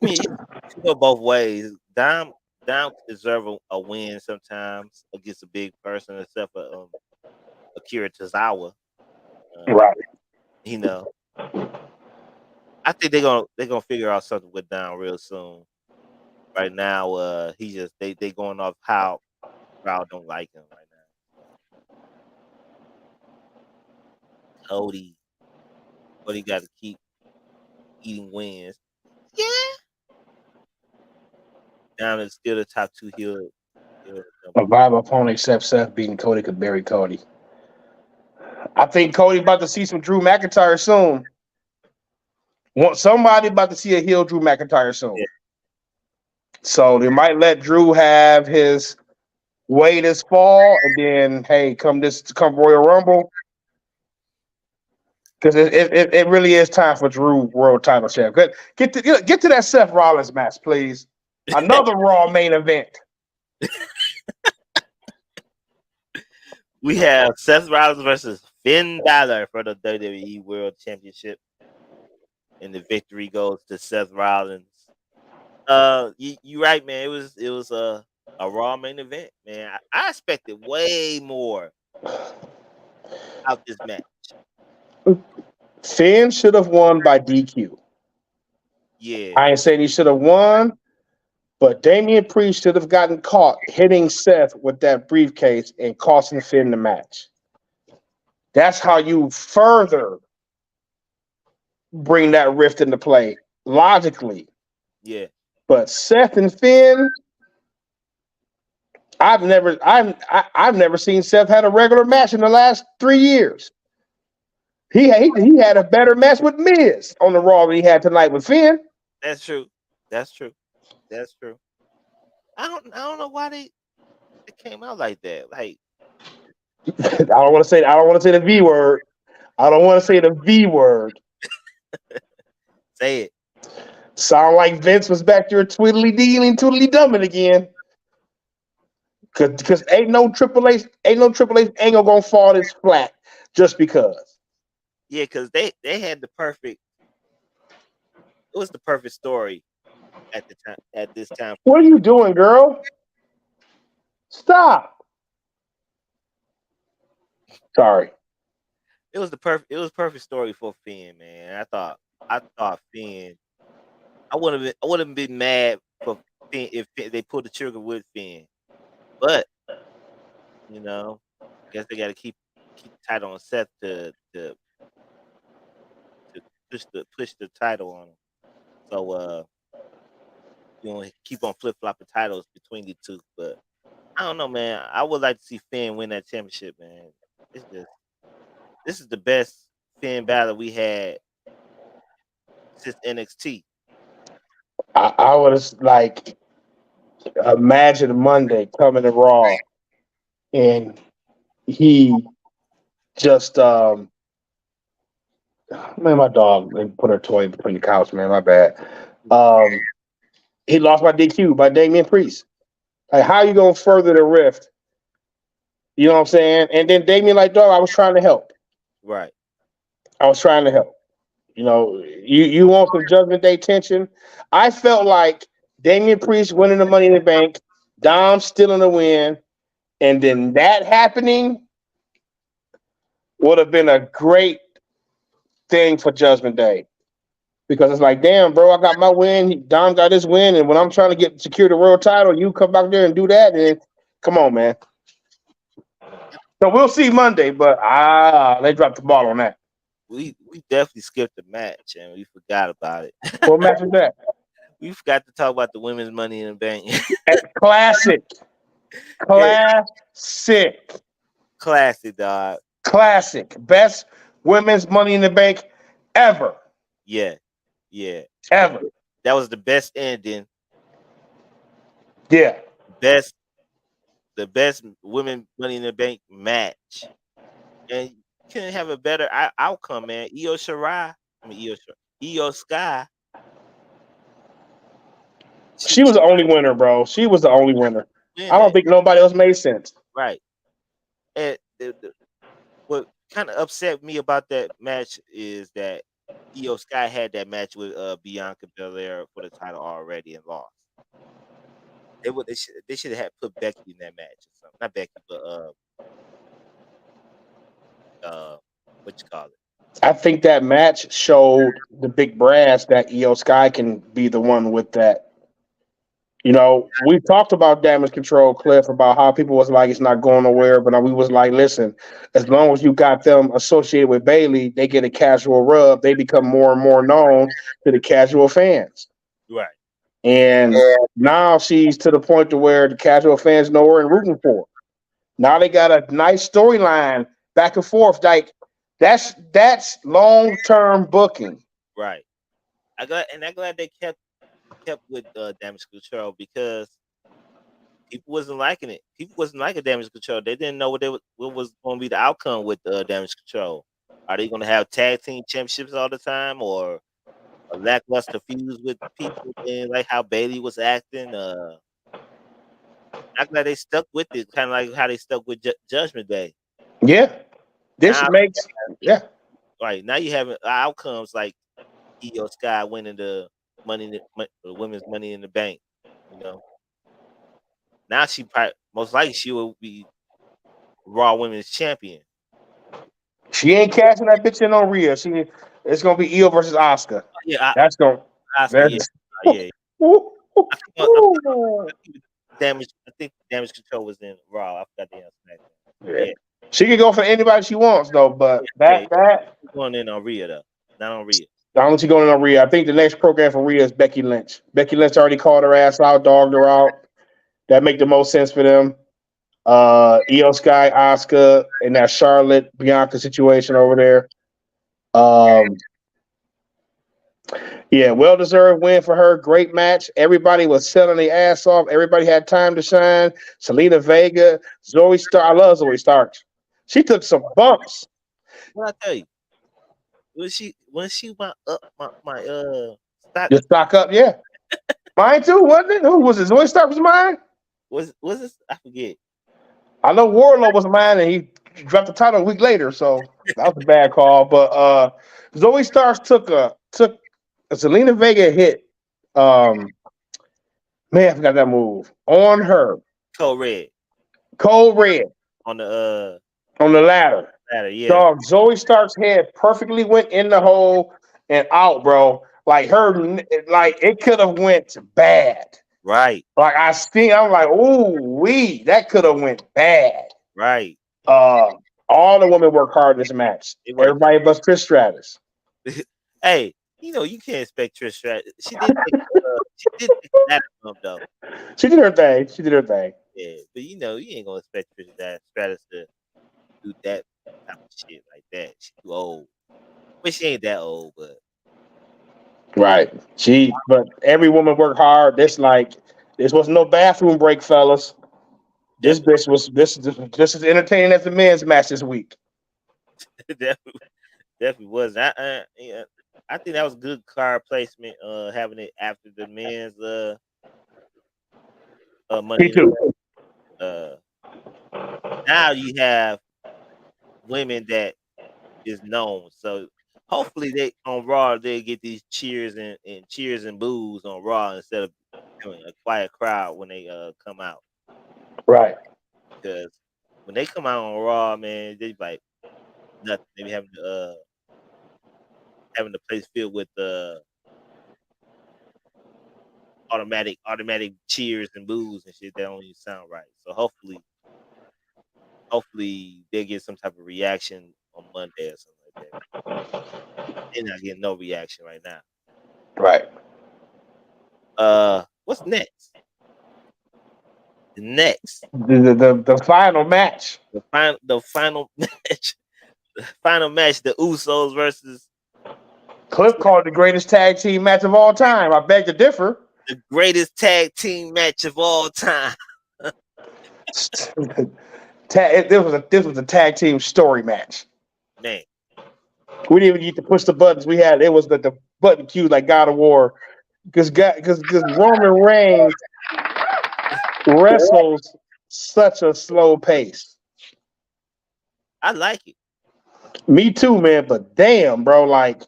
you can go both ways. Dom deserve a win sometimes against a big person, except for Akira Tozawa. Right. I think they're gonna figure out something with Dom real soon. Right now, they going off how crowd don't like him right now. Cody got to keep eating wins. Yeah. Dom is still the top 2 heel. A viable opponent except Seth beating Cody could bury Cody. I think Cody about to see some Drew McIntyre soon. Somebody about to see a heel Drew McIntyre soon. Yeah. So they might let Drew have his way this fall, and then come Royal Rumble, because it really is time for Drew world title champ. Get to that Seth Rollins match, please. Another Raw main event. We have Seth Rollins versus Finn Balor for the WWE World Championship, and the victory goes to Seth Rollins. You right, man. It was a Raw main event, man. I expected way more out this match. Finn should have won by DQ. Yeah, I ain't saying he should have won, but Damian Priest should have gotten caught hitting Seth with that briefcase and costing Finn the match. That's how you further bring that rift into play logically. Yeah. But Seth and Finn, I've never seen Seth had a regular match in the last 3 years. He had a better match with Miz on the Raw than he had tonight with Finn. That's true. I don't know why they came out like that. Like I don't want to say the V word. I don't want to say the V word. Say it. Sound like Vince was back there twiddly dealing, twiddly dumbing again. Because ain't no Triple H angle gonna fall this flat just because. Yeah, because they had the perfect was the perfect story at the time. At this time, What are you doing, girl? Stop. Sorry. it was the perfect. It was perfect story for Finn, man. I thought Finn. I would have been mad for Finn if they pulled the trigger with Finn, but you know, I guess they got to keep the title on Seth to push the title on him. So keep on flip flopping titles between the two. But I don't know, man. I would like to see Finn win that championship, man. It's just this is the best Finn battle we had since NXT. I was like, imagine Monday coming to Raw and he just man, my dog they put her toy between the couch, man. My bad. He lost by DQ by Damian Priest. Like, how you gonna further the rift? You know what I'm saying? And then Damian, like, dog, I was trying to help. Right. I was trying to help. You know, you want some Judgment Day tension? I felt like Damian Priest winning the Money in the Bank, Dom stealing the win, and then that happening would have been a great thing for Judgment Day. Because it's like, damn, bro, I got my win. Dom got his win, and when I'm trying to secure the world title, you come back there and do that, and come on, man. So we'll see Monday, but they dropped the ball on that. We definitely skipped the match and we forgot about it. What match is that? We forgot to talk about the women's Money in the Bank. Classic. Classic, dog. Classic. Best women's Money in the Bank ever. Yeah. Ever. That was the best ending. Yeah. The best women Money in the Bank match. And you couldn't have a better outcome, man. Io Sky. She was the only winner, bro. She was the only winner. I don't think nobody else made sense. Right. And what kind of upset me about that match is that Io Sky had that match with Bianca Belair for the title already and lost. They should have put Becky in that match or something. Not Becky, but what you call it? I think that match showed the big brass that Io Sky can be the one with that. You know, we talked about Damage Control, Cliff, about how people was like, it's not going nowhere. But we was like, listen, as long as you got them associated with Bayley, they get a casual rub. They become more and more known to the casual fans. Right. And now she's to the point to where the casual fans know her and rooting for her. Now they got a nice storyline back and forth. Like, that's long-term booking. Right. I'm glad they kept with Damage Control because people wasn't liking it. People wasn't liking Damage Control. They didn't know what was going to be the outcome with Damage Control. Are they going to have tag team championships all the time, or a lackluster fuse with people? And like how Bayley was acting. I'm glad they stuck with it, kind of like how they stuck with Judgment Day. Yeah, right now you have outcomes like Io Sky winning the women's Money in the Bank. You know, now most likely she will be Raw Women's Champion. She ain't cashing that bitch in on Rhea. It's gonna be Io versus Asuka. Yeah, that's going. Asuka, yeah. I think Damage Control was in Raw. I forgot the answer. Yeah. She can go for anybody she wants though, but that going in on Rhea though, not on Rhea. Not only she going in on Rhea. I think the next program for Rhea is Becky Lynch. Becky Lynch already called her ass out, dogged her out. That make the most sense for them. Io Sky, Asuka, and that Charlotte Bianca situation over there. Yeah, well-deserved win for her. Great match. Everybody was selling their ass off. Everybody had time to shine. Selena Vega, Zoe Stark. I love Zoe Stark. She took some bumps. What I tell you? When she went up my stock. Your stock up, yeah. Mine too, wasn't it? Who was it? Zoe Stark was mine? Was this? I forget. I know Wardlow was mine, and he dropped the title a week later, so that was a bad call. But Zoe Stark took Zelina Vega hit man, I forgot that move on her. Code Red Cold red on the on the ladder. ladder. Yeah, Dog, Zoe Stark's head perfectly went in the hole and out, bro. Like like it could have went bad. right, Like I'm like, ooh, that could have went bad. right. Uh, all the women work hard this match. It worked. Everybody but Trish Stratus. Hey, you can't expect Trish Stratus. She did take a ladder bump though. She did her thing. She did her thing. Yeah, but you ain't gonna expect Trish Stratus to do that type of shit like that. She's too old. But she ain't that old, but Right. But every woman worked hard. This was no bathroom break, fellas. This bitch was this as entertaining as the men's match this week. definitely was. Yeah, I think that was good card placement. Having it after the men's Money Me in the too. Bank. Now you have women that is known. So hopefully they on Raw they get these cheers and cheers and boos on Raw instead of having a quiet crowd when they come out. Right. Because when they come out on Raw, man, they like nothing. They be having the place filled with automatic cheers and boos and shit that don't even sound right. So hopefully they get some type of reaction on Monday or something like that. They're not getting no reaction right now. Right. What's next? The final match. The final match. The final match, the Usos versus Cliff called it the greatest tag team match of all time. I beg to differ. the greatest tag team match of all time. This was a tag team story match. Man, We didn't even get to push the buttons. It was the button cue like God of War, because Roman Reigns wrestles such a slow pace. I like it. Me too, man. But damn, bro, like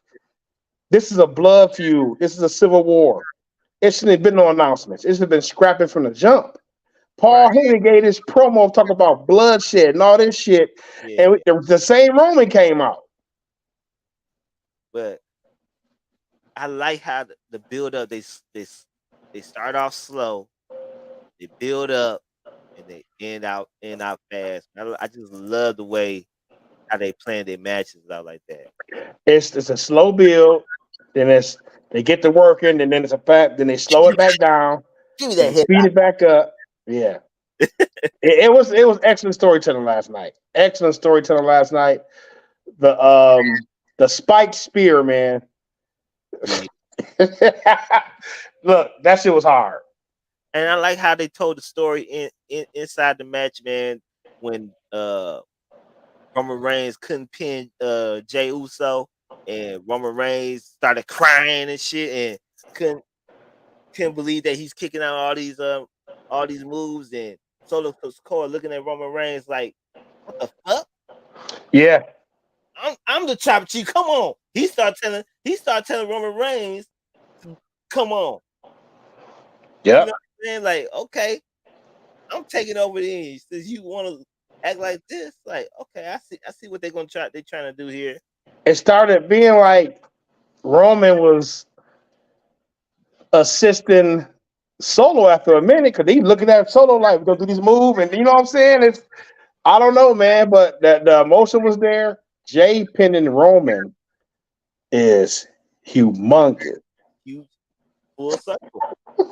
this is a blood feud. This is a civil war. It shouldn't have been no announcements. It should have been scrapping from the jump. Paul Heyman gave this promo talking about bloodshed and all this shit, Yeah. and the same Roman came out. But I like how the build up. They start off slow, they build up, and they end out fast. I just love the way how they plan their matches out like that. It's a slow build, then they get to working, and then it's a fact. Then they slow it back down. Give me that head. Speed it back up. Yeah, it was excellent storytelling last night. Excellent storytelling last night. The spiked spear, man. Look, that shit was hard. And I like how they told the story inside the match, man. When Roman Reigns couldn't pin Jey Uso, and Roman Reigns started crying and shit, and couldn't believe that he's kicking out all these moves, and Solo Sikoa looking at Roman Reigns like, what the fuck? Yeah. I'm the chopper chief. Come on. He started telling Roman Reigns, come on. Yeah. You know what I'm saying? Like, okay, I'm taking over these. Since you want to act like this, like, okay, I see what they're trying to do here. It started being like Roman was assisting Solo after a minute, because he's looking at Solo like, go do this move, and you know what I'm saying? I don't know, man, but the emotion was there. Jey pinning Roman is humongous. Huge, full circle. I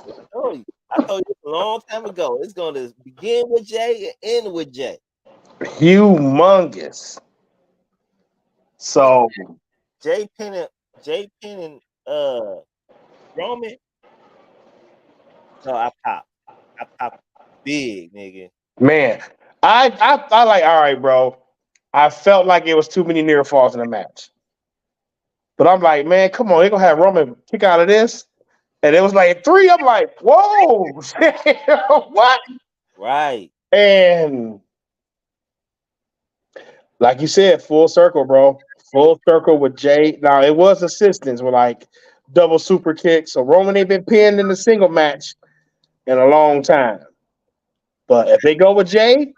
told you a long time ago. It's going to begin with Jey and end with Jey. Humongous. So Jey pinning Roman. So I pop big, nigga. Man, I like, all right, bro. I felt like it was too many near falls in the match. But I'm like, man, come on, they're gonna have Roman kick out of this. And it was like 3. I'm like, whoa, what? Right. And like you said, full circle, bro. Full circle with Jey. Now it was assistance with like double super kick. So Roman ain't been pinned in a single match in a long time. But if they go with Jay,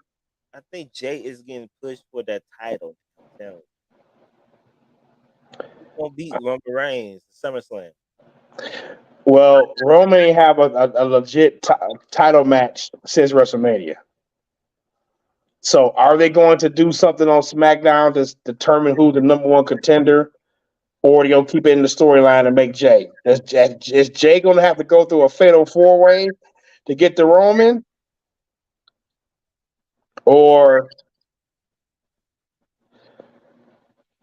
I think Jay is getting pushed for that title. I'm telling you. He's gonna beat Roman Reigns at SummerSlam. well, Roman ain't have a legit title match since WrestleMania. So are they going to do something on SmackDown to determine who the number one contender, or they gonna keep it in the storyline and make Jay? Is Jay gonna have to go through a fatal four way to get the Roman, or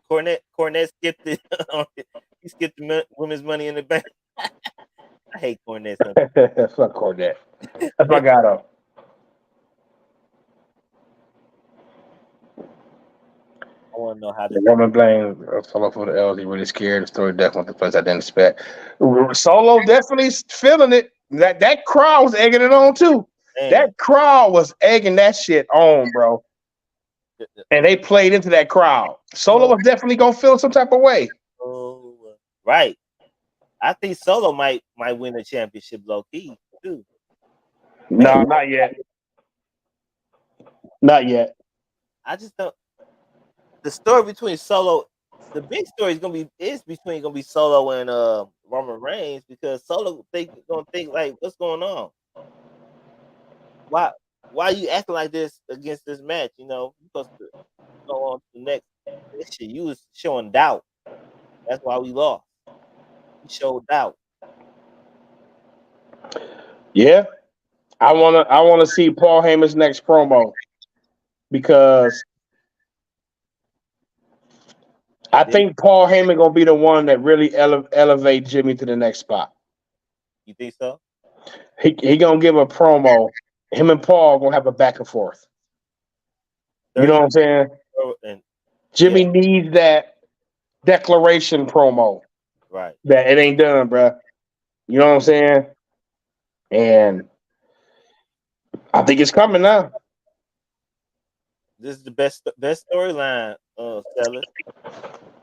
Cornette skipped it. He skipped the women's Money in the Bank. I hate Cornette sometimes. fuck Cornette? That's my guy though. I want to know how The this. Roman blamed Solo for the L's. He really scared. The story definitely took place I didn't expect. Solo definitely feeling it. That crowd was egging it on too. Man, That crowd was egging that shit on, bro. And they played into that crowd. Solo was definitely gonna feel some type of way. Right. I think Solo might win the championship low key too. No, not yet. Not yet. I just don't. The story between Solo, the big story is gonna be Solo and Roman Reigns, because Solo gonna think like, what's going on? Why are you acting like this against this match? You know, you're supposed to go on to the next. This shit, you was showing doubt. That's why we lost. You showed doubt. Yeah. I wanna see Paul Heyman's next promo, because I think Paul Heyman gonna be the one that really elevate Jimmy to the next spot. You think so? He gonna give a promo. Him and Paul gonna have a back and forth. You know what I'm saying? And Jimmy needs that declaration promo. right. That it ain't done, bro. You know what I'm saying? And I think it's coming now. This is the best storyline, Sellers.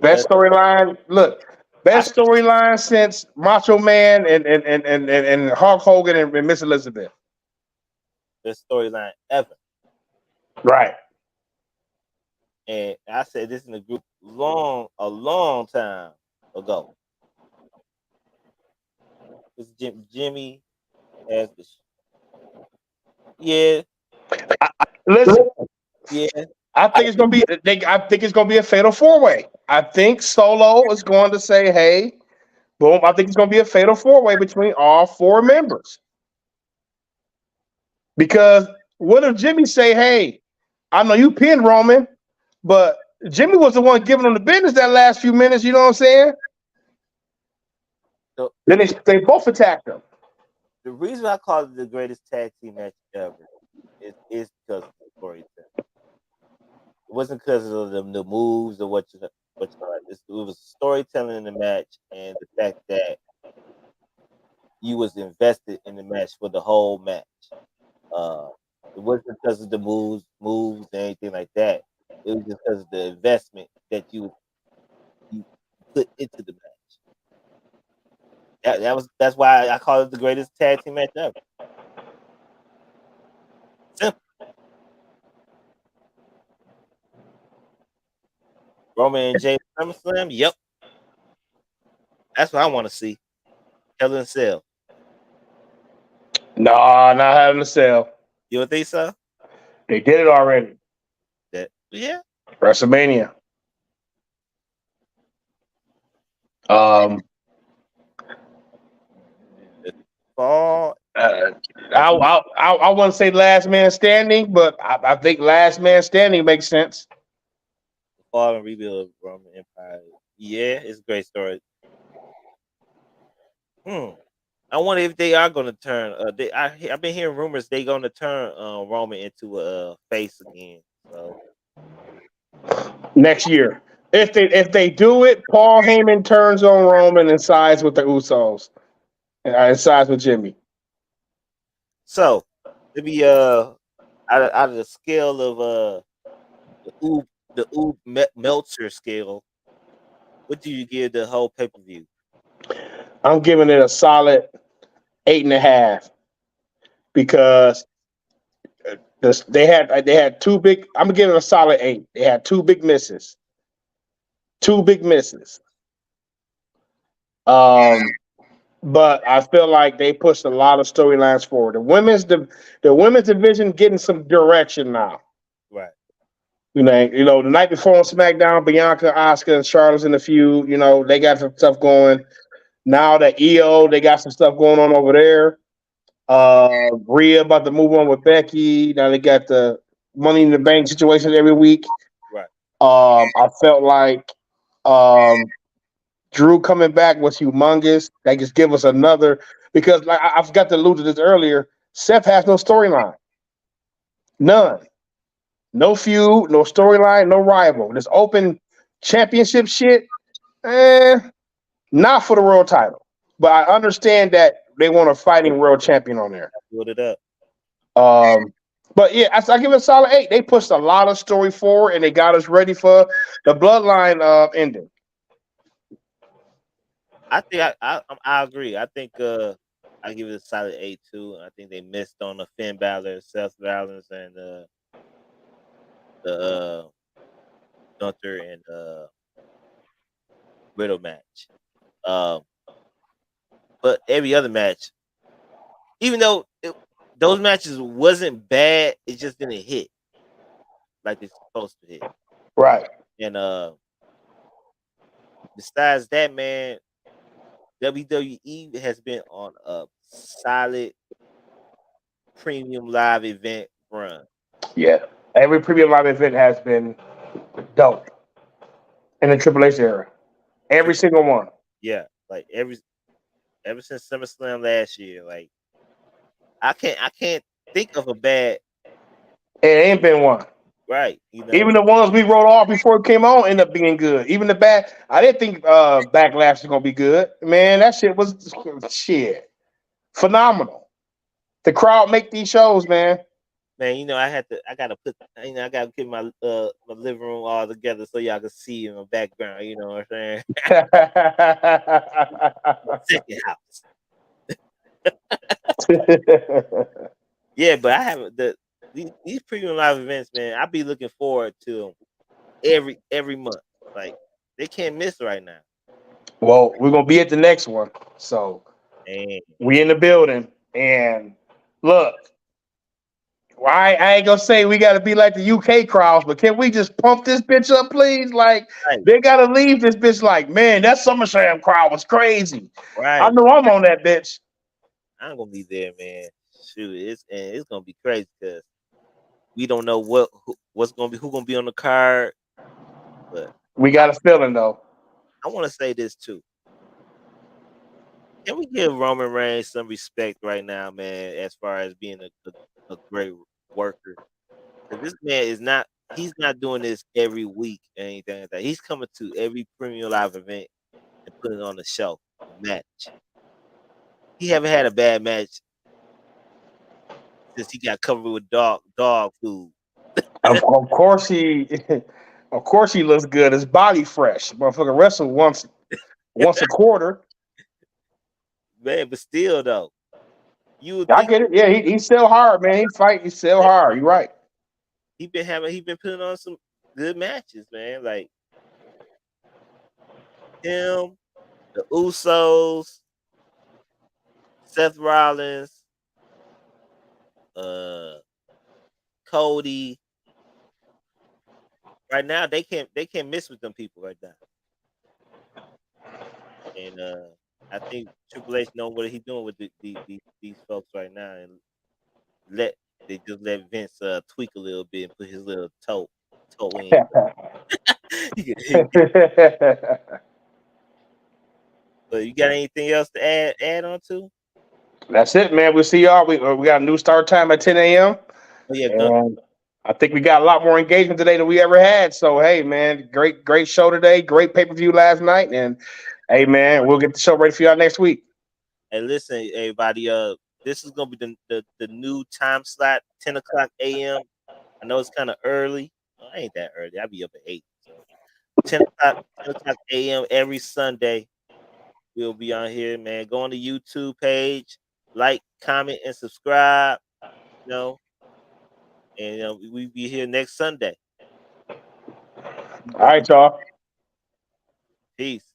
Best storyline. Look, best storyline since Macho Man and Hulk Hogan and Miss Elizabeth. Best storyline ever. Right. And I said this in the group a long time ago. It's Jimmy as the Listen. Yeah. I think it's gonna be. I think it's gonna be a fatal four way. I think Solo is going to say, "Hey, boom." I think it's gonna be a fatal four way between all four members. Because what if Jimmy say, "Hey, I know you pinned Roman, but Jimmy was the one giving him the business that last few minutes." You know what I'm saying? So, then they both attacked him. The reason I call it the greatest tag team match ever is because of the storytelling. It wasn't because of the moves or what you like. It was storytelling in the match, and the fact that you was invested in the match for the whole match. It wasn't because of the moves, and anything like that. It was just because of the investment that you put into the match. That's why I call it the greatest tag team match ever. Simple. Roman and Jay SummerSlam. Yep. That's what I want to see. Hell in a Cell. No, not having a cell. You don't think so? They did it already. Yeah. WrestleMania. Fall. I wouldn't say last man standing, but I think last man standing makes sense. Fall and rebuild of Roman Empire. Yeah, it's a great story. I wonder if they are going to turn. I've been hearing rumors they're going to turn Roman into a face again. So next year, if they do it, Paul Heyman turns on Roman and sides with the Usos, and sides with Jimmy. So to be out of the scale of the Meltzer scale, what do you give the whole pay-per-view? I'm giving it a solid 8.5 because they had two big. I'm gonna give it a solid 8. They had two big misses. Two big misses. But I feel like they pushed a lot of storylines forward. The women's division getting some direction now. Right. The night before on SmackDown, Bianca, Asuka, and Charlotte's in the feud. They got some stuff going. Now that EO, they got some stuff going on over there. Rhea about to move on with Becky. Now they got the Money in the Bank situation every week. Right. I felt like Drew coming back was humongous. They just give us another because like I forgot to allude to this earlier. Seth has no storyline. None. No feud, no storyline, no rival. This open championship shit, not for the world title. But I understand that they want a fighting world champion on there. Build it up. But yeah, I give it a solid 8. They pushed a lot of story forward and they got us ready for the bloodline ending. I think I agree. I think I give it a solid 8 too. I think they missed on the Finn Balor, Seth Rollins, and the Gunther and Riddle match. But every other match, even though those matches wasn't bad, it just didn't hit like it's supposed to hit. Right. And besides that, man, WWE has been on a solid premium live event run. Yeah. Every premium live event has been dope in the Triple H era. Every single one. Yeah, like ever since SummerSlam last year, like I can't think of a bad. It ain't been one. Right. Even the ones we wrote off before it came on ended up being good. Even the bad, I didn't think Backlash was gonna be good. Man, that shit was phenomenal. The crowd make these shows, man. Man, I gotta put, I gotta get my living room all together so y'all can see in the background. You know what I'm saying? Second house. Yeah, but I have these premium live events, man. I be looking forward to them every month. Like they can't miss right now. Well, we're gonna be at the next one, so we in the building. And look, I ain't gonna say we gotta be like the UK crowds, but can we just pump this bitch up, please? Like they gotta leave this bitch. Like, man, that SummerSlam crowd was crazy. Right. I know I'm on that bitch. I'm gonna be there, man. Shoot, it's gonna be crazy because we don't know who's gonna be on the card. But we got a feeling though. I want to say this too. Can we give Roman Reigns some respect right now, man? As far as being a great worker, this man he's not doing this every week or anything like that. He's coming to every premium live event and putting it on the shelf match. He haven't had a bad match since he got covered with dog food. Of course he looks good. His body fresh. Motherfucker wrestle once a quarter. Man, but still though, I get it. Yeah, he's still hard, man. He's still hard. You're right. He been putting on some good matches, man. Like him, the Usos, Seth Rollins, Cody. Right now, they can't miss with them people right now. And I think Triple H know what he's doing with these folks right now, and they just let Vince tweak a little bit and put his little toe in. But you got anything else to add on to? That's it, man. We'll see y'all. We got a new start time at 10 a.m. Oh, yeah, and I think we got a lot more engagement today than we ever had. So, hey, man, great show today. Great pay-per-view last night. And, hey, man, we'll get the show ready for y'all next week. Hey, listen, everybody, this is going to be the new time slot, 10 o'clock a.m. I know it's kind of early. Well, I ain't that early. I'll be up at 8. So 10 o'clock a.m. every Sunday. We'll be on here, man. Go on the YouTube page, like, comment, and subscribe. You know, and we be here next Sunday. All right, y'all. Peace.